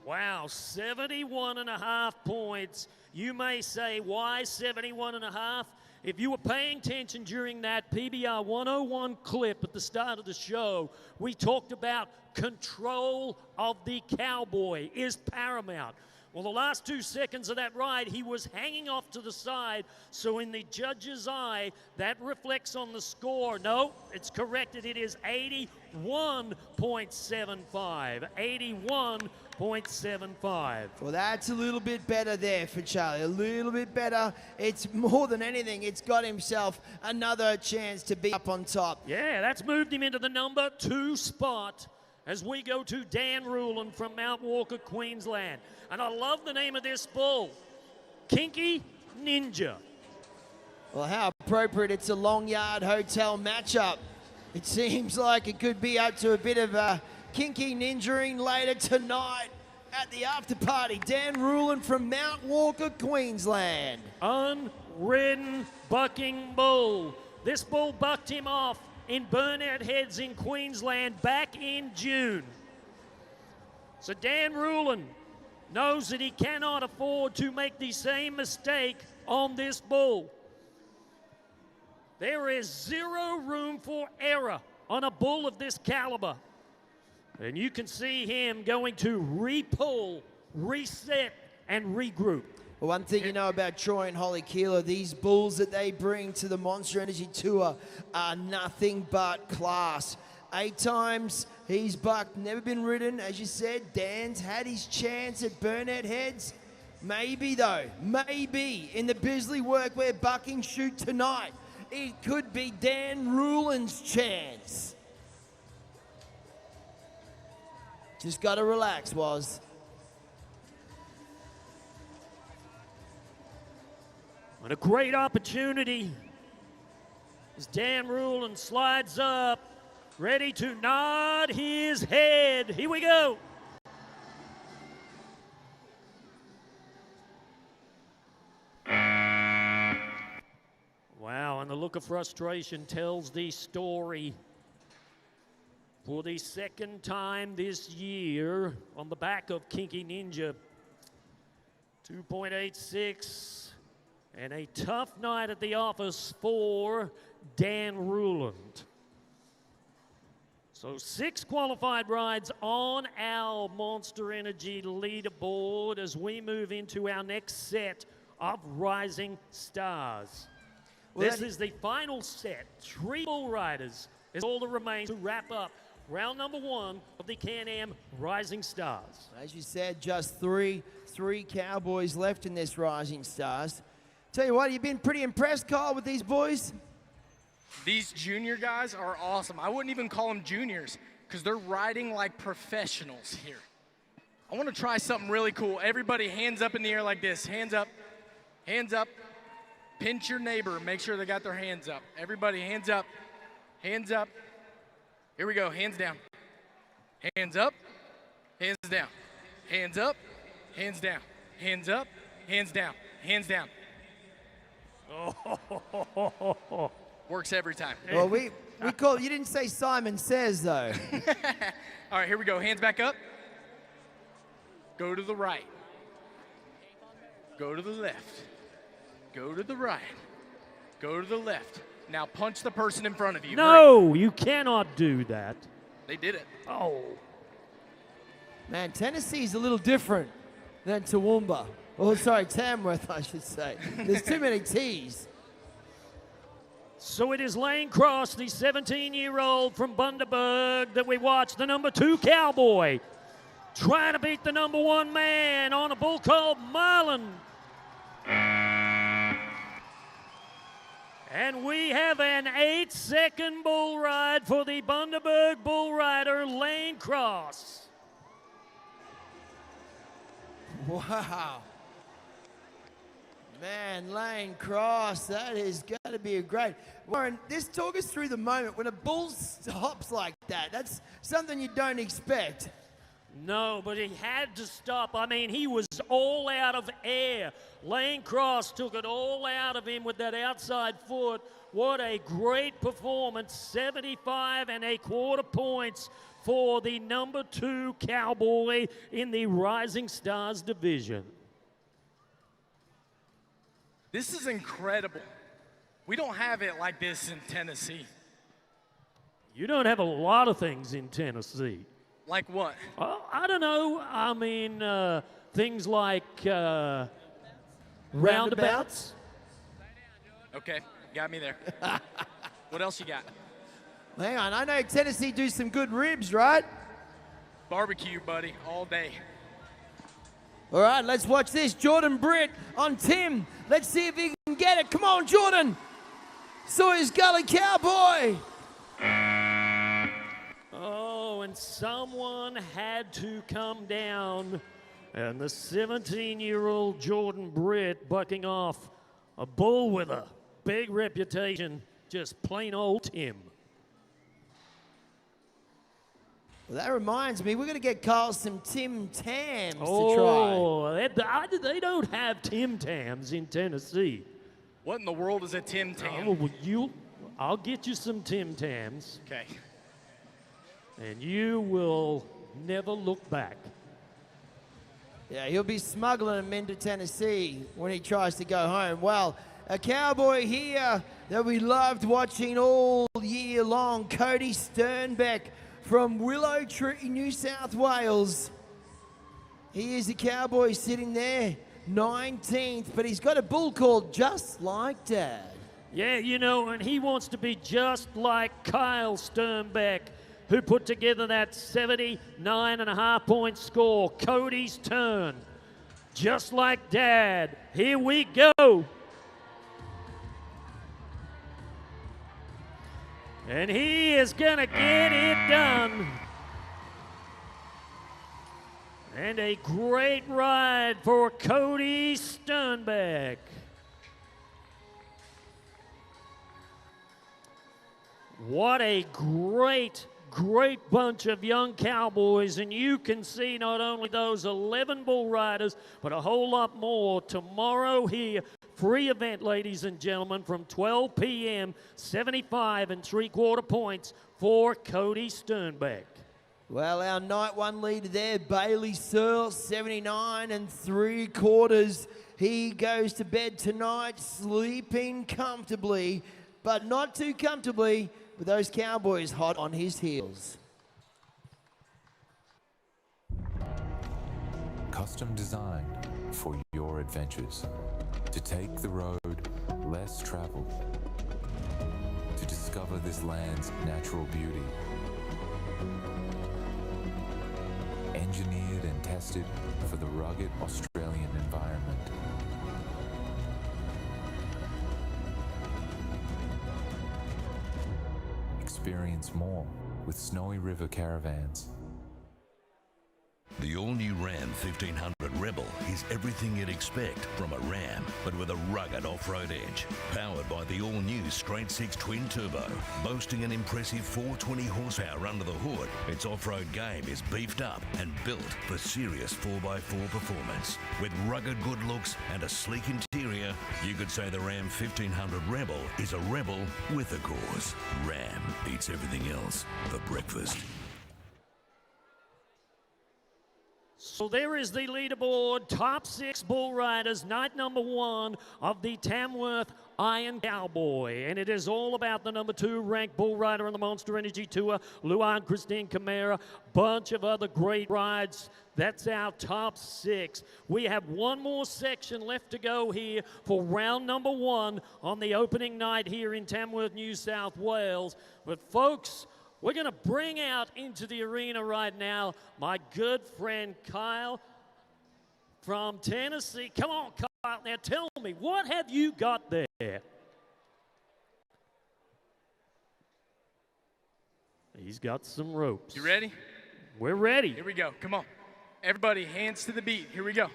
S21: Wow, 71.5 points. You may say, why 71.5? If you were paying attention during that PBR 101 clip at the start of the show, we talked about control of the Cowboy is paramount. Well, the last 2 seconds of that ride, he was hanging off to the side, so in the judge's eye, that reflects on the score. No, it's corrected. It is 81.75. 81.75.
S1: Well, that's a little bit better there for Charlie. A little bit better. It's more than anything, it's got himself another chance to be up on top.
S21: Yeah, that's moved him into the number 2 spot as we go to Dan Rulin from Mount Walker, Queensland. And I love the name of this bull, Kinky Ninja.
S1: Well, how appropriate. It's a Long Yard Hotel matchup. It seems like it could be up to a bit of a kinky ninjaing later tonight at the after party. Dan Rulin from Mount Walker, Queensland.
S21: Unridden bucking bull. This bull bucked him off in Burnout Heads in Queensland back in June. So Dan Rulin knows that he cannot afford to make the same mistake on this bull. There is 0 room for error on a bull of this caliber. And you can see him going to repull, reset, and regroup.
S1: Well, one thing you know about Troy and Holly Keeler, these bulls that they bring to the Monster Energy Tour are nothing but class. 8 times he's bucked, never been ridden. As you said, Dan's had his chance at Burnett Heads. Maybe though, maybe in the Bisley Workwear bucking shoot tonight, it could be Dan Rulin's chance. Just got to relax, Woz.
S21: And a great opportunity as Dan Rulin slides up, ready to nod his head. Here we go. Wow, and the look of frustration tells the story. For the second time this year, on the back of Kinky Ninja, 2.86, and a tough night at the office for Dan Ruland. So 6 qualified rides on our Monster Energy leaderboard as we move into our next set of Rising Stars.
S1: Well,
S21: this is the final set. 3 bull riders is all that remains to wrap up round number 1 of the Can-Am Rising Stars.
S1: As you said, just three Cowboys left in this Rising Stars. Tell you what, you've been pretty impressed, Kyle, with these boys?
S6: These junior guys are awesome. I wouldn't even call them juniors because they're riding like professionals here. I want to try something really cool. Everybody hands up in the air like this. Hands up. Hands up. Pinch your neighbor. Make sure they got their hands up. Everybody hands up. Hands up. Here we go. Hands down. Hands up. Hands down. Hands up. Hands down. Hands up. Hands down. Hands down. Oh, works every time.
S1: Well, we call, you didn't say Simon Says, though.
S6: All right, here we go. Hands back up. Go to the right. Go to the left. Go to the right. Go to the left. Now punch the person in front of you.
S21: No,
S6: Hurry.
S21: you cannot do that.
S6: They did it.
S21: Oh.
S1: Man, Tennessee's a little different than Toowoomba. Oh, sorry, Tamworth, I should say. There's too many T's.
S21: So it is Lane Cross, the 17-year-old from Bundaberg that we watched, the number 2 Cowboy, trying to beat the number 1 man on a bull called Marlin. And we have an 8-second bull ride for the Bundaberg bull rider, Lane Cross.
S1: Wow. Man, Lane Cross, that is got to be a great. Warren, just talk us through the moment when a bull hops like that. That's something you don't expect.
S21: No, but he had to stop. I mean, he was all out of air. Lane Cross took it all out of him with that outside foot. What a great performance. 75 1/4 points for the number 2 Cowboy in the Rising Stars division.
S6: This is incredible. We don't have it like this in Tennessee.
S21: You don't have a lot of things in Tennessee.
S6: Like what?
S21: Well, I don't know. I mean, things like roundabouts.
S6: Okay, got me there. What else you got?
S1: Hang on, I know Tennessee do some good ribs, right?
S6: Barbecue, buddy, all day.
S1: All right, let's watch this. Jordan Britt on Tim. Let's see if he can get it. Come on, Jordan. Sawyer's Gully Cowboy.
S21: Oh, and someone had to come down. And the 17-year-old Jordan Britt bucking off a bull with a big reputation, just plain old Tim.
S1: Well, that reminds me, we're going to get Carl some Tim Tams to try.
S21: Oh, they don't have Tim Tams in Tennessee.
S6: What in the world is a Tim Tam?
S21: Oh, well, I'll get you some Tim Tams.
S6: Okay.
S21: And you will never look back.
S1: Yeah, he'll be smuggling them into Tennessee when he tries to go home. Well, a Cowboy here that we loved watching all year long, Cody Sternbeck from Willow Tree, New South Wales. He is a Cowboy sitting there. 19th, but he's got a bull called Just Like Dad.
S21: Yeah, you know, and he wants to be just like Kyle Sternbeck, who put together that 79.5 point score. Cody's turn. Just like Dad. Here we go. And he is going to get it done. And a great ride for Cody Sternbeck. What a great bunch of young cowboys, and you can see not only those 11 bull riders, but a whole lot more tomorrow here. Free event, ladies and gentlemen, from 12 p.m., 75 3/4 points for Cody Sternbeck.
S1: Well, our night one leader there, Bailey Searle, 79 3/4. He goes to bed tonight sleeping comfortably, but not too comfortably, with those Cowboys hot on his heels.
S13: Custom designed for your adventures. To take the road less traveled. To discover this land's natural beauty. Engineered and tested for the rugged Australian environment. Experience more with Snowy River Caravans.
S7: The all-new Ram 1500 Rebel is everything you'd expect from a Ram, but with a rugged off-road edge. Powered by the all-new straight 6 twin turbo, boasting an impressive 420 horsepower under the hood, its off-road game is beefed up and built for serious 4x4 performance. With rugged good looks and a sleek interior, you could say the Ram 1500 Rebel is a rebel with a cause. Ram beats everything else for breakfast.
S21: So there is the leaderboard, top 6 bull riders, night number 1 of the Tamworth Iron Cowboy. And it is all about the number 2 ranked bull rider on the Monster Energy Tour, Luan Christine Camara, bunch of other great rides. That's our top 6. We have one more section left to go here for round number 1 on the opening night here in Tamworth, New South Wales. But folks, we're going to bring out into the arena right now my good friend Kyle from Tennessee. Come on, Kyle. Now tell me, what have you got there? He's got some ropes.
S6: You ready?
S21: We're ready.
S6: Here we go. Come on. Everybody, hands to the beat. Here we go.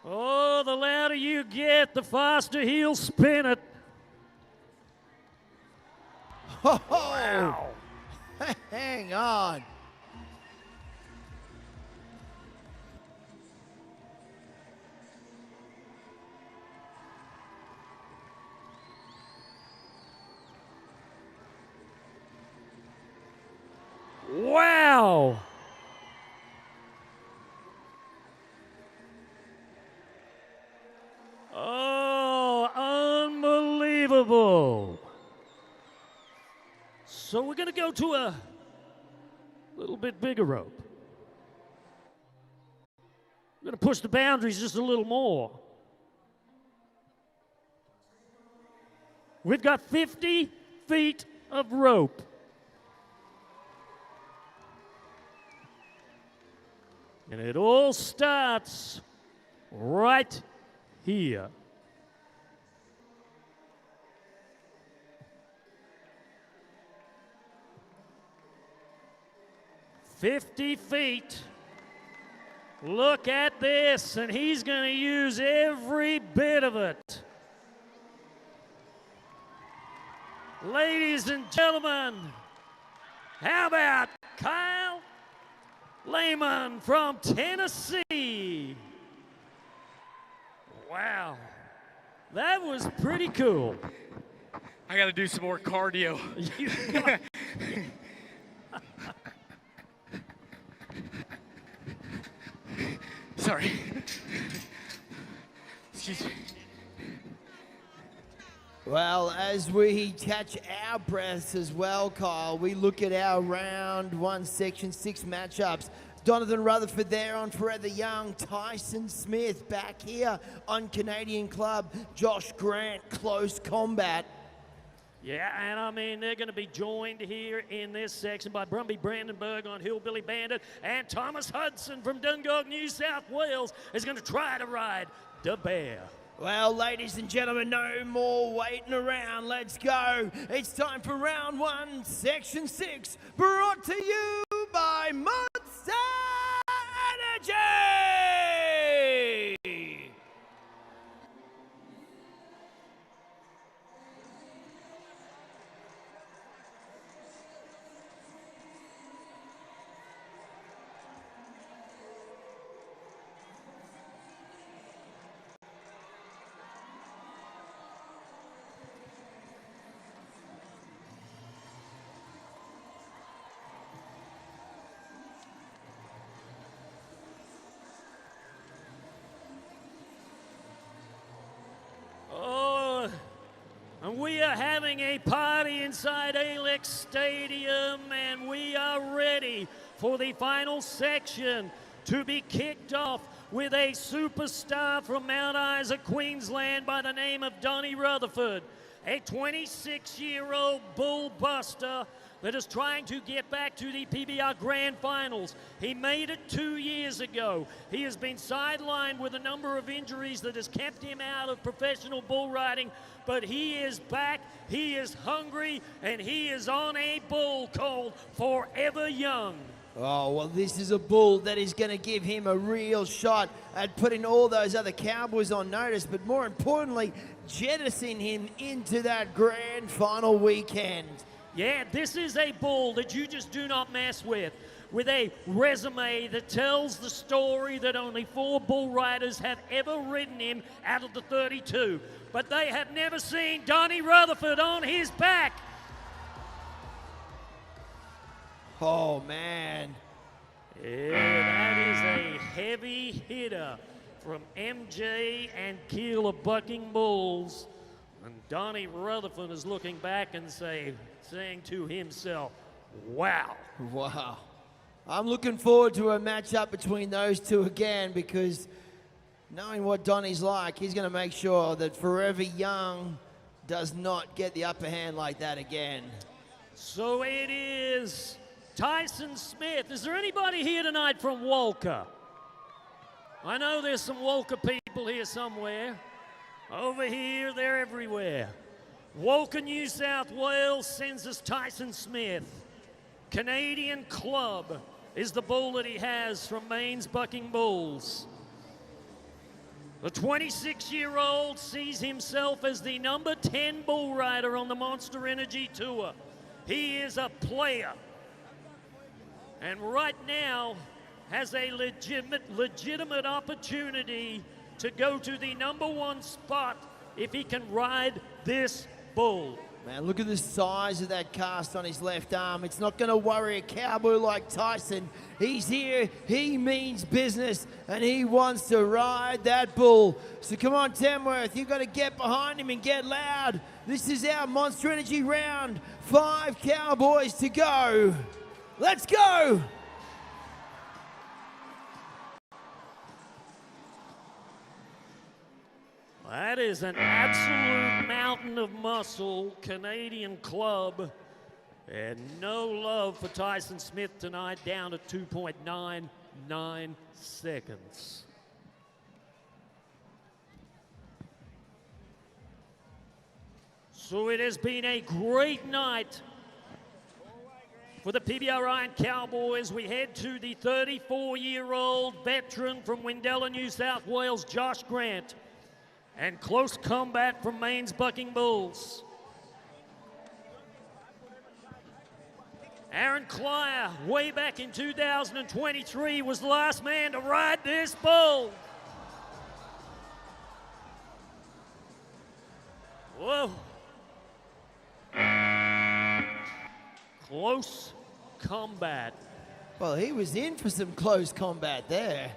S21: Oh, the louder you get, the faster he'll spin it.
S1: Oh, wow. Hang on.
S21: Wow. Oh, unbelievable. So we're going to go to a little bit bigger rope. We're going to push the boundaries just a little more. We've got 50 feet of rope. And it all starts right here. "50 feet. Look at this, and he's going to use every bit of it. Ladies and gentlemen, how about Kyle Lehman from Tennessee? Wow, that was pretty cool.
S6: I got to do some more cardio. Sorry. Excuse me.
S1: Well, as we catch our breaths as well, Kyle, we look at our round 1, section 6 matchups. Jonathan Rutherford there on Forever Young. Tyson Smith back here on Canadian Club. Josh Grant, Close Combat.
S21: Yeah, and I mean, they're going to be joined here in this section by Brumby Brandenburg on Hillbilly Bandit, and Thomas Hudson from Dungog, New South Wales is going to try to ride the Bear.
S1: Well, ladies and gentlemen, no more waiting around. Let's go. It's time for round 1, section 6, brought to you by Monster Energy.
S21: And we are having a party inside Alex Stadium, and we are ready for the final section to be kicked off with a superstar from Mount Isa, Queensland by the name of Donnie Rutherford, a 26-year-old bull buster that is trying to get back to the PBR Grand Finals. He made it 2 years ago. He has been sidelined with a number of injuries that has kept him out of professional bull riding, but he is back, he is hungry, and he is on a bull called Forever Young.
S1: Oh, well, this is a bull that is going to give him a real shot at putting all those other Cowboys on notice, but more importantly, jettison him into that grand final weekend.
S21: Yeah, this is a bull that you just do not mess with a resume that tells the story that only 4 bull riders have ever ridden him out of the 32. But they have never seen Donnie Rutherford on his back.
S1: Oh, man.
S21: Yeah, that is a heavy hitter from MJ and Keeler Bucking Bulls. And Donnie Rutherford is looking back and saying to himself, wow.
S1: Wow. I'm looking forward to a matchup between those two again, because knowing what Donnie's like, he's going to make sure that Forever Young does not get the upper hand like that again.
S21: So it is Tyson Smith. Is there anybody here tonight from Walker? I know there's some Walker people here somewhere. Over here, they're everywhere. Walker, New South Wales sends us Tyson Smith. Canadian Club is the bull that he has from Maine's Bucking Bulls. The 26-year-old sees himself as the number 10 bull rider on the Monster Energy Tour. He is a player. And right now has a legitimate opportunity to go to the number 1 spot if he can ride this bull.
S1: Man, look at the size of that cast on his left arm. It's not going to worry a cowboy like Tyson. He's here, he means business, and he wants to ride that bull. So come on, Tamworth, you've got to get behind him and get loud. This is our Monster Energy round. 5 cowboys to go. Let's go!
S21: That is an absolute mountain of muscle, Canadian Club. And no love for Tyson Smith tonight, down to 2.99 seconds. So it has been a great night for the PBR Iron Cowboys. We head to the 34-year-old veteran from Windella, New South Wales, Josh Grant, and close combat from Maine's Bucking Bulls. Aaron Clier, way back in 2023, was the last man to ride this bull. Whoa. Close combat.
S1: Well, he was in for some close combat there.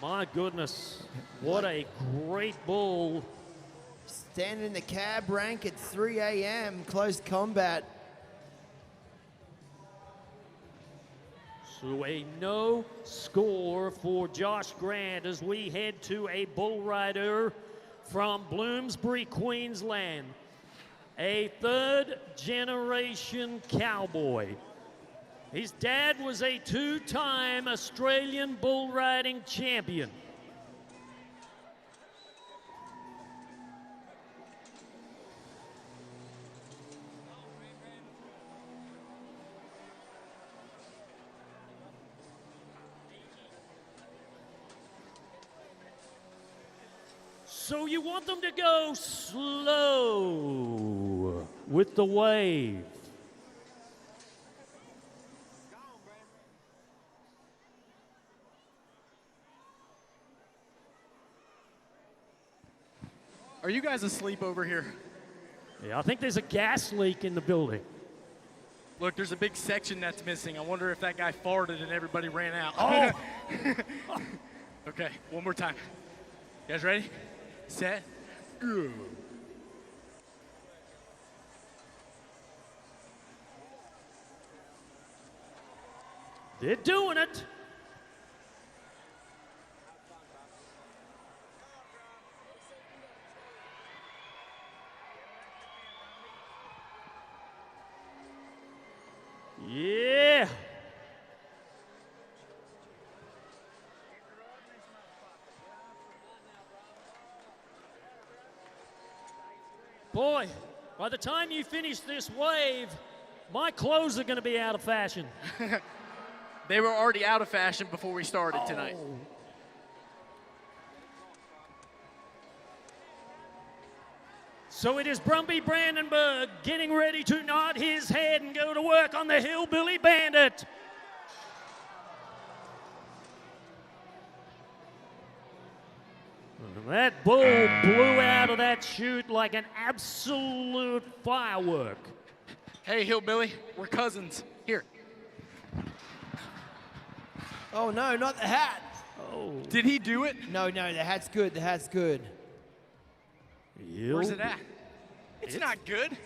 S21: My goodness, what a great bull.
S1: Standing in the cab rank at 3 a.m., close combat.
S21: So a no score for Josh Grant as we head to a bull rider from Bloomsbury, Queensland. A third-generation cowboy. His dad was a two-time Australian bull riding champion. So you want them to go slow with the wave.
S6: Are you guys asleep over here?
S21: Yeah, I think there's a gas leak in the building.
S6: Look, there's a big section that's missing. I wonder if that guy farted and everybody ran out.
S21: Oh!
S6: Okay, one more time. You guys ready? Set, go.
S21: They're doing it. Yeah. Boy, by the time you finish this wave, my clothes are going to be out of fashion.
S6: They were already out of fashion before we started tonight.
S21: So it is Brumby Brandenburg getting ready to nod his head and go to work on the Hillbilly Bandit. That bull blew out of that chute like an absolute firework.
S6: Hey, Hillbilly, we're cousins. Here.
S1: Oh, no, not the hat.
S21: Oh.
S6: Did he do it?
S1: No, the hat's good. The hat's good.
S6: Where's it at? It's not good.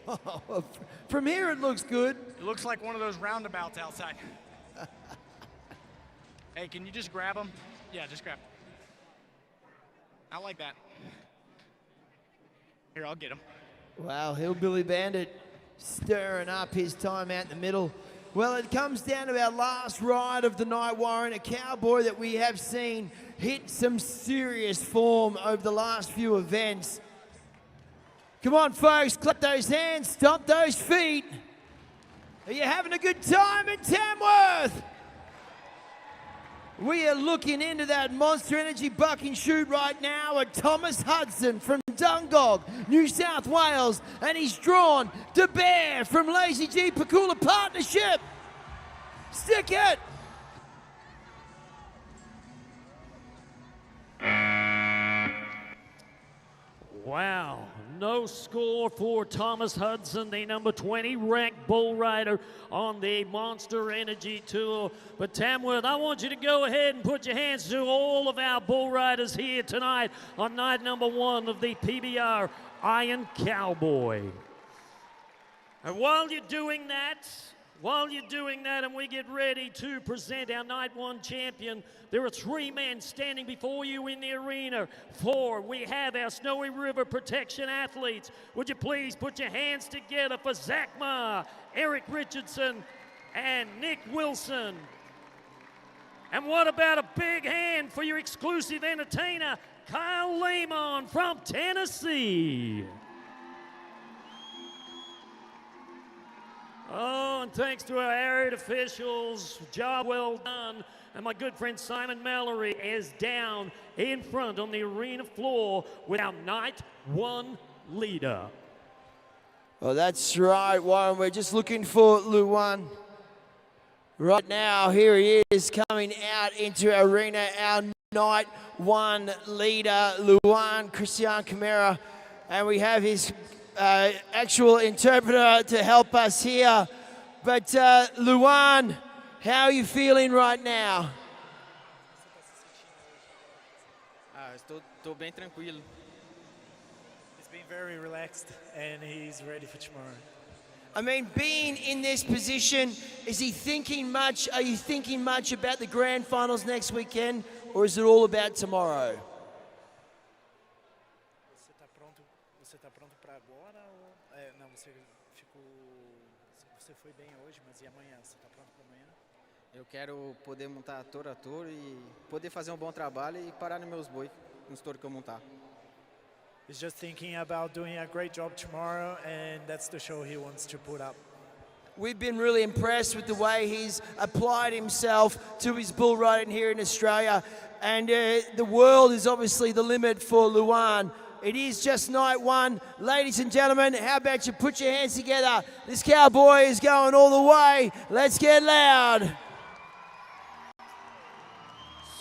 S1: Oh, from here it looks good.
S6: It looks like one of those roundabouts outside. Hey, can you just grab him? Yeah, just grab him. I like that. Here, I'll get him.
S1: Wow, Hillbilly Bandit stirring up his time out in the middle. Well, it comes down to our last ride of the night, Warren, a cowboy that we have seen hit some serious form over the last few events. Come on, folks, clap those hands, stomp those feet. Are you having a good time in Tamworth? We are looking into that Monster Energy bucking chute right now at Thomas Hudson from Dungog, New South Wales, and he's drawn to Bear from Lazy G Pakula Partnership. Stick it!
S21: Wow, no score for Thomas Hudson, the number 20 ranked bull rider on the Monster Energy Tour. But Tamworth, I want you to go ahead and put your hands to all of our bull riders here tonight on night number 1 of the PBR Iron Cowboy. And while you're doing that, and we get ready to present our Night 1 champion, there are 3 men standing before you in the arena. 4, we have our Snowy River Protection athletes. Would you please put your hands together for Zach Ma, Eric Richardson, and Nick Wilson. And what about a big hand for your exclusive entertainer, Kyle Lemon from Tennessee? Oh, and thanks to our area officials, job well done. And my good friend Simon Mallory is down in front on the arena floor with our night one leader.
S1: Well, that's right, Warren. We're just looking for Luan. Right now, here he is coming out into arena, our night one leader, Luan Christian Camara. And we have his actual interpreter to help us here. But Luan, how are you feeling right now?
S5: Estou bem tranquilo.
S22: He's been very relaxed and he's ready for tomorrow.
S1: I mean, being in this position, is he thinking much? Are you thinking much about the grand finals next weekend, or is it all about tomorrow?
S22: Você tá pronto para agora ou não, você foi bem hoje, mas e amanhã? Você tá pronto para amanhã?
S5: Eu quero poder montar touro a touro e poder fazer bom trabalho e parar nos meus boi, nos touros que eu montar.
S22: He's just thinking about doing a great job tomorrow, and that's the show he wants to put up.
S1: We've been really impressed with the way he's applied himself to his bull riding here in Australia, and the world is obviously the limit for Luan. It is just night one. Ladies and gentlemen, how about you put your hands together? This cowboy is going all the way. Let's get loud.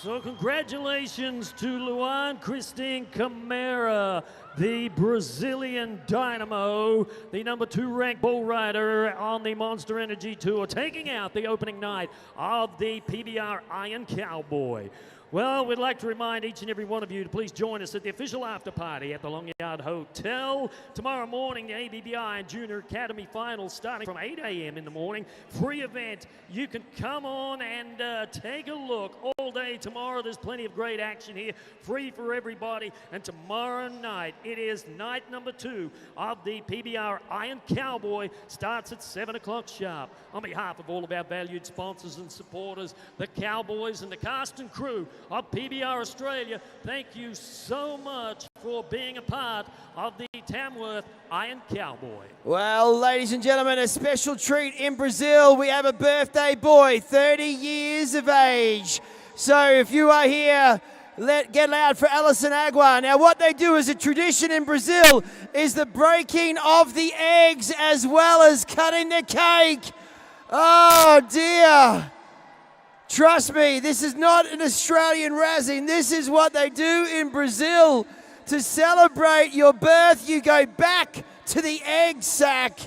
S21: So congratulations to Luan Christine Camara, the Brazilian dynamo, the number 2 ranked bull rider on the Monster Energy Tour, taking out the opening night of the PBR Iron Cowboy. Well, we'd like to remind each and every one of you to please join us at the official after party at the Long Yard Hotel. Tomorrow morning, the ABBI and Junior Academy Finals starting from 8 a.m. in the morning. Free event. You can come on and take a look all day tomorrow. There's plenty of great action here. Free for everybody. And tomorrow night, it is night number 2 of the PBR Iron Cowboy. Starts at 7 o'clock sharp. On behalf of all of our valued sponsors and supporters, the Cowboys and the cast and crew of PBR Australia, thank you so much for being a part of the Tamworth Iron Cowboy.
S1: Well, ladies and gentlemen, a special treat in Brazil. We have a birthday boy, 30 years of age. So if you are here, get loud for Alison Agua. Now what they do as a tradition in Brazil is the breaking of the eggs as well as cutting the cake. Oh dear. Trust me, this is not an Australian razzing. This is what they do in Brazil. To celebrate your birth, you go back to the egg sack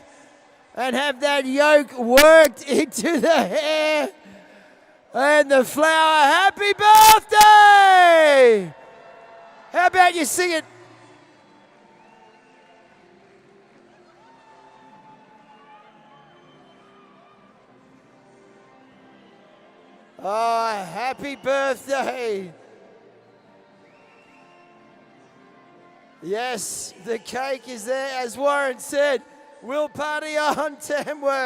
S1: and have that yolk worked into the hair and the flower. Happy birthday! How about you sing it? Oh, happy birthday. Yes, the cake is there. As Warren said, we'll party on, Tamworth.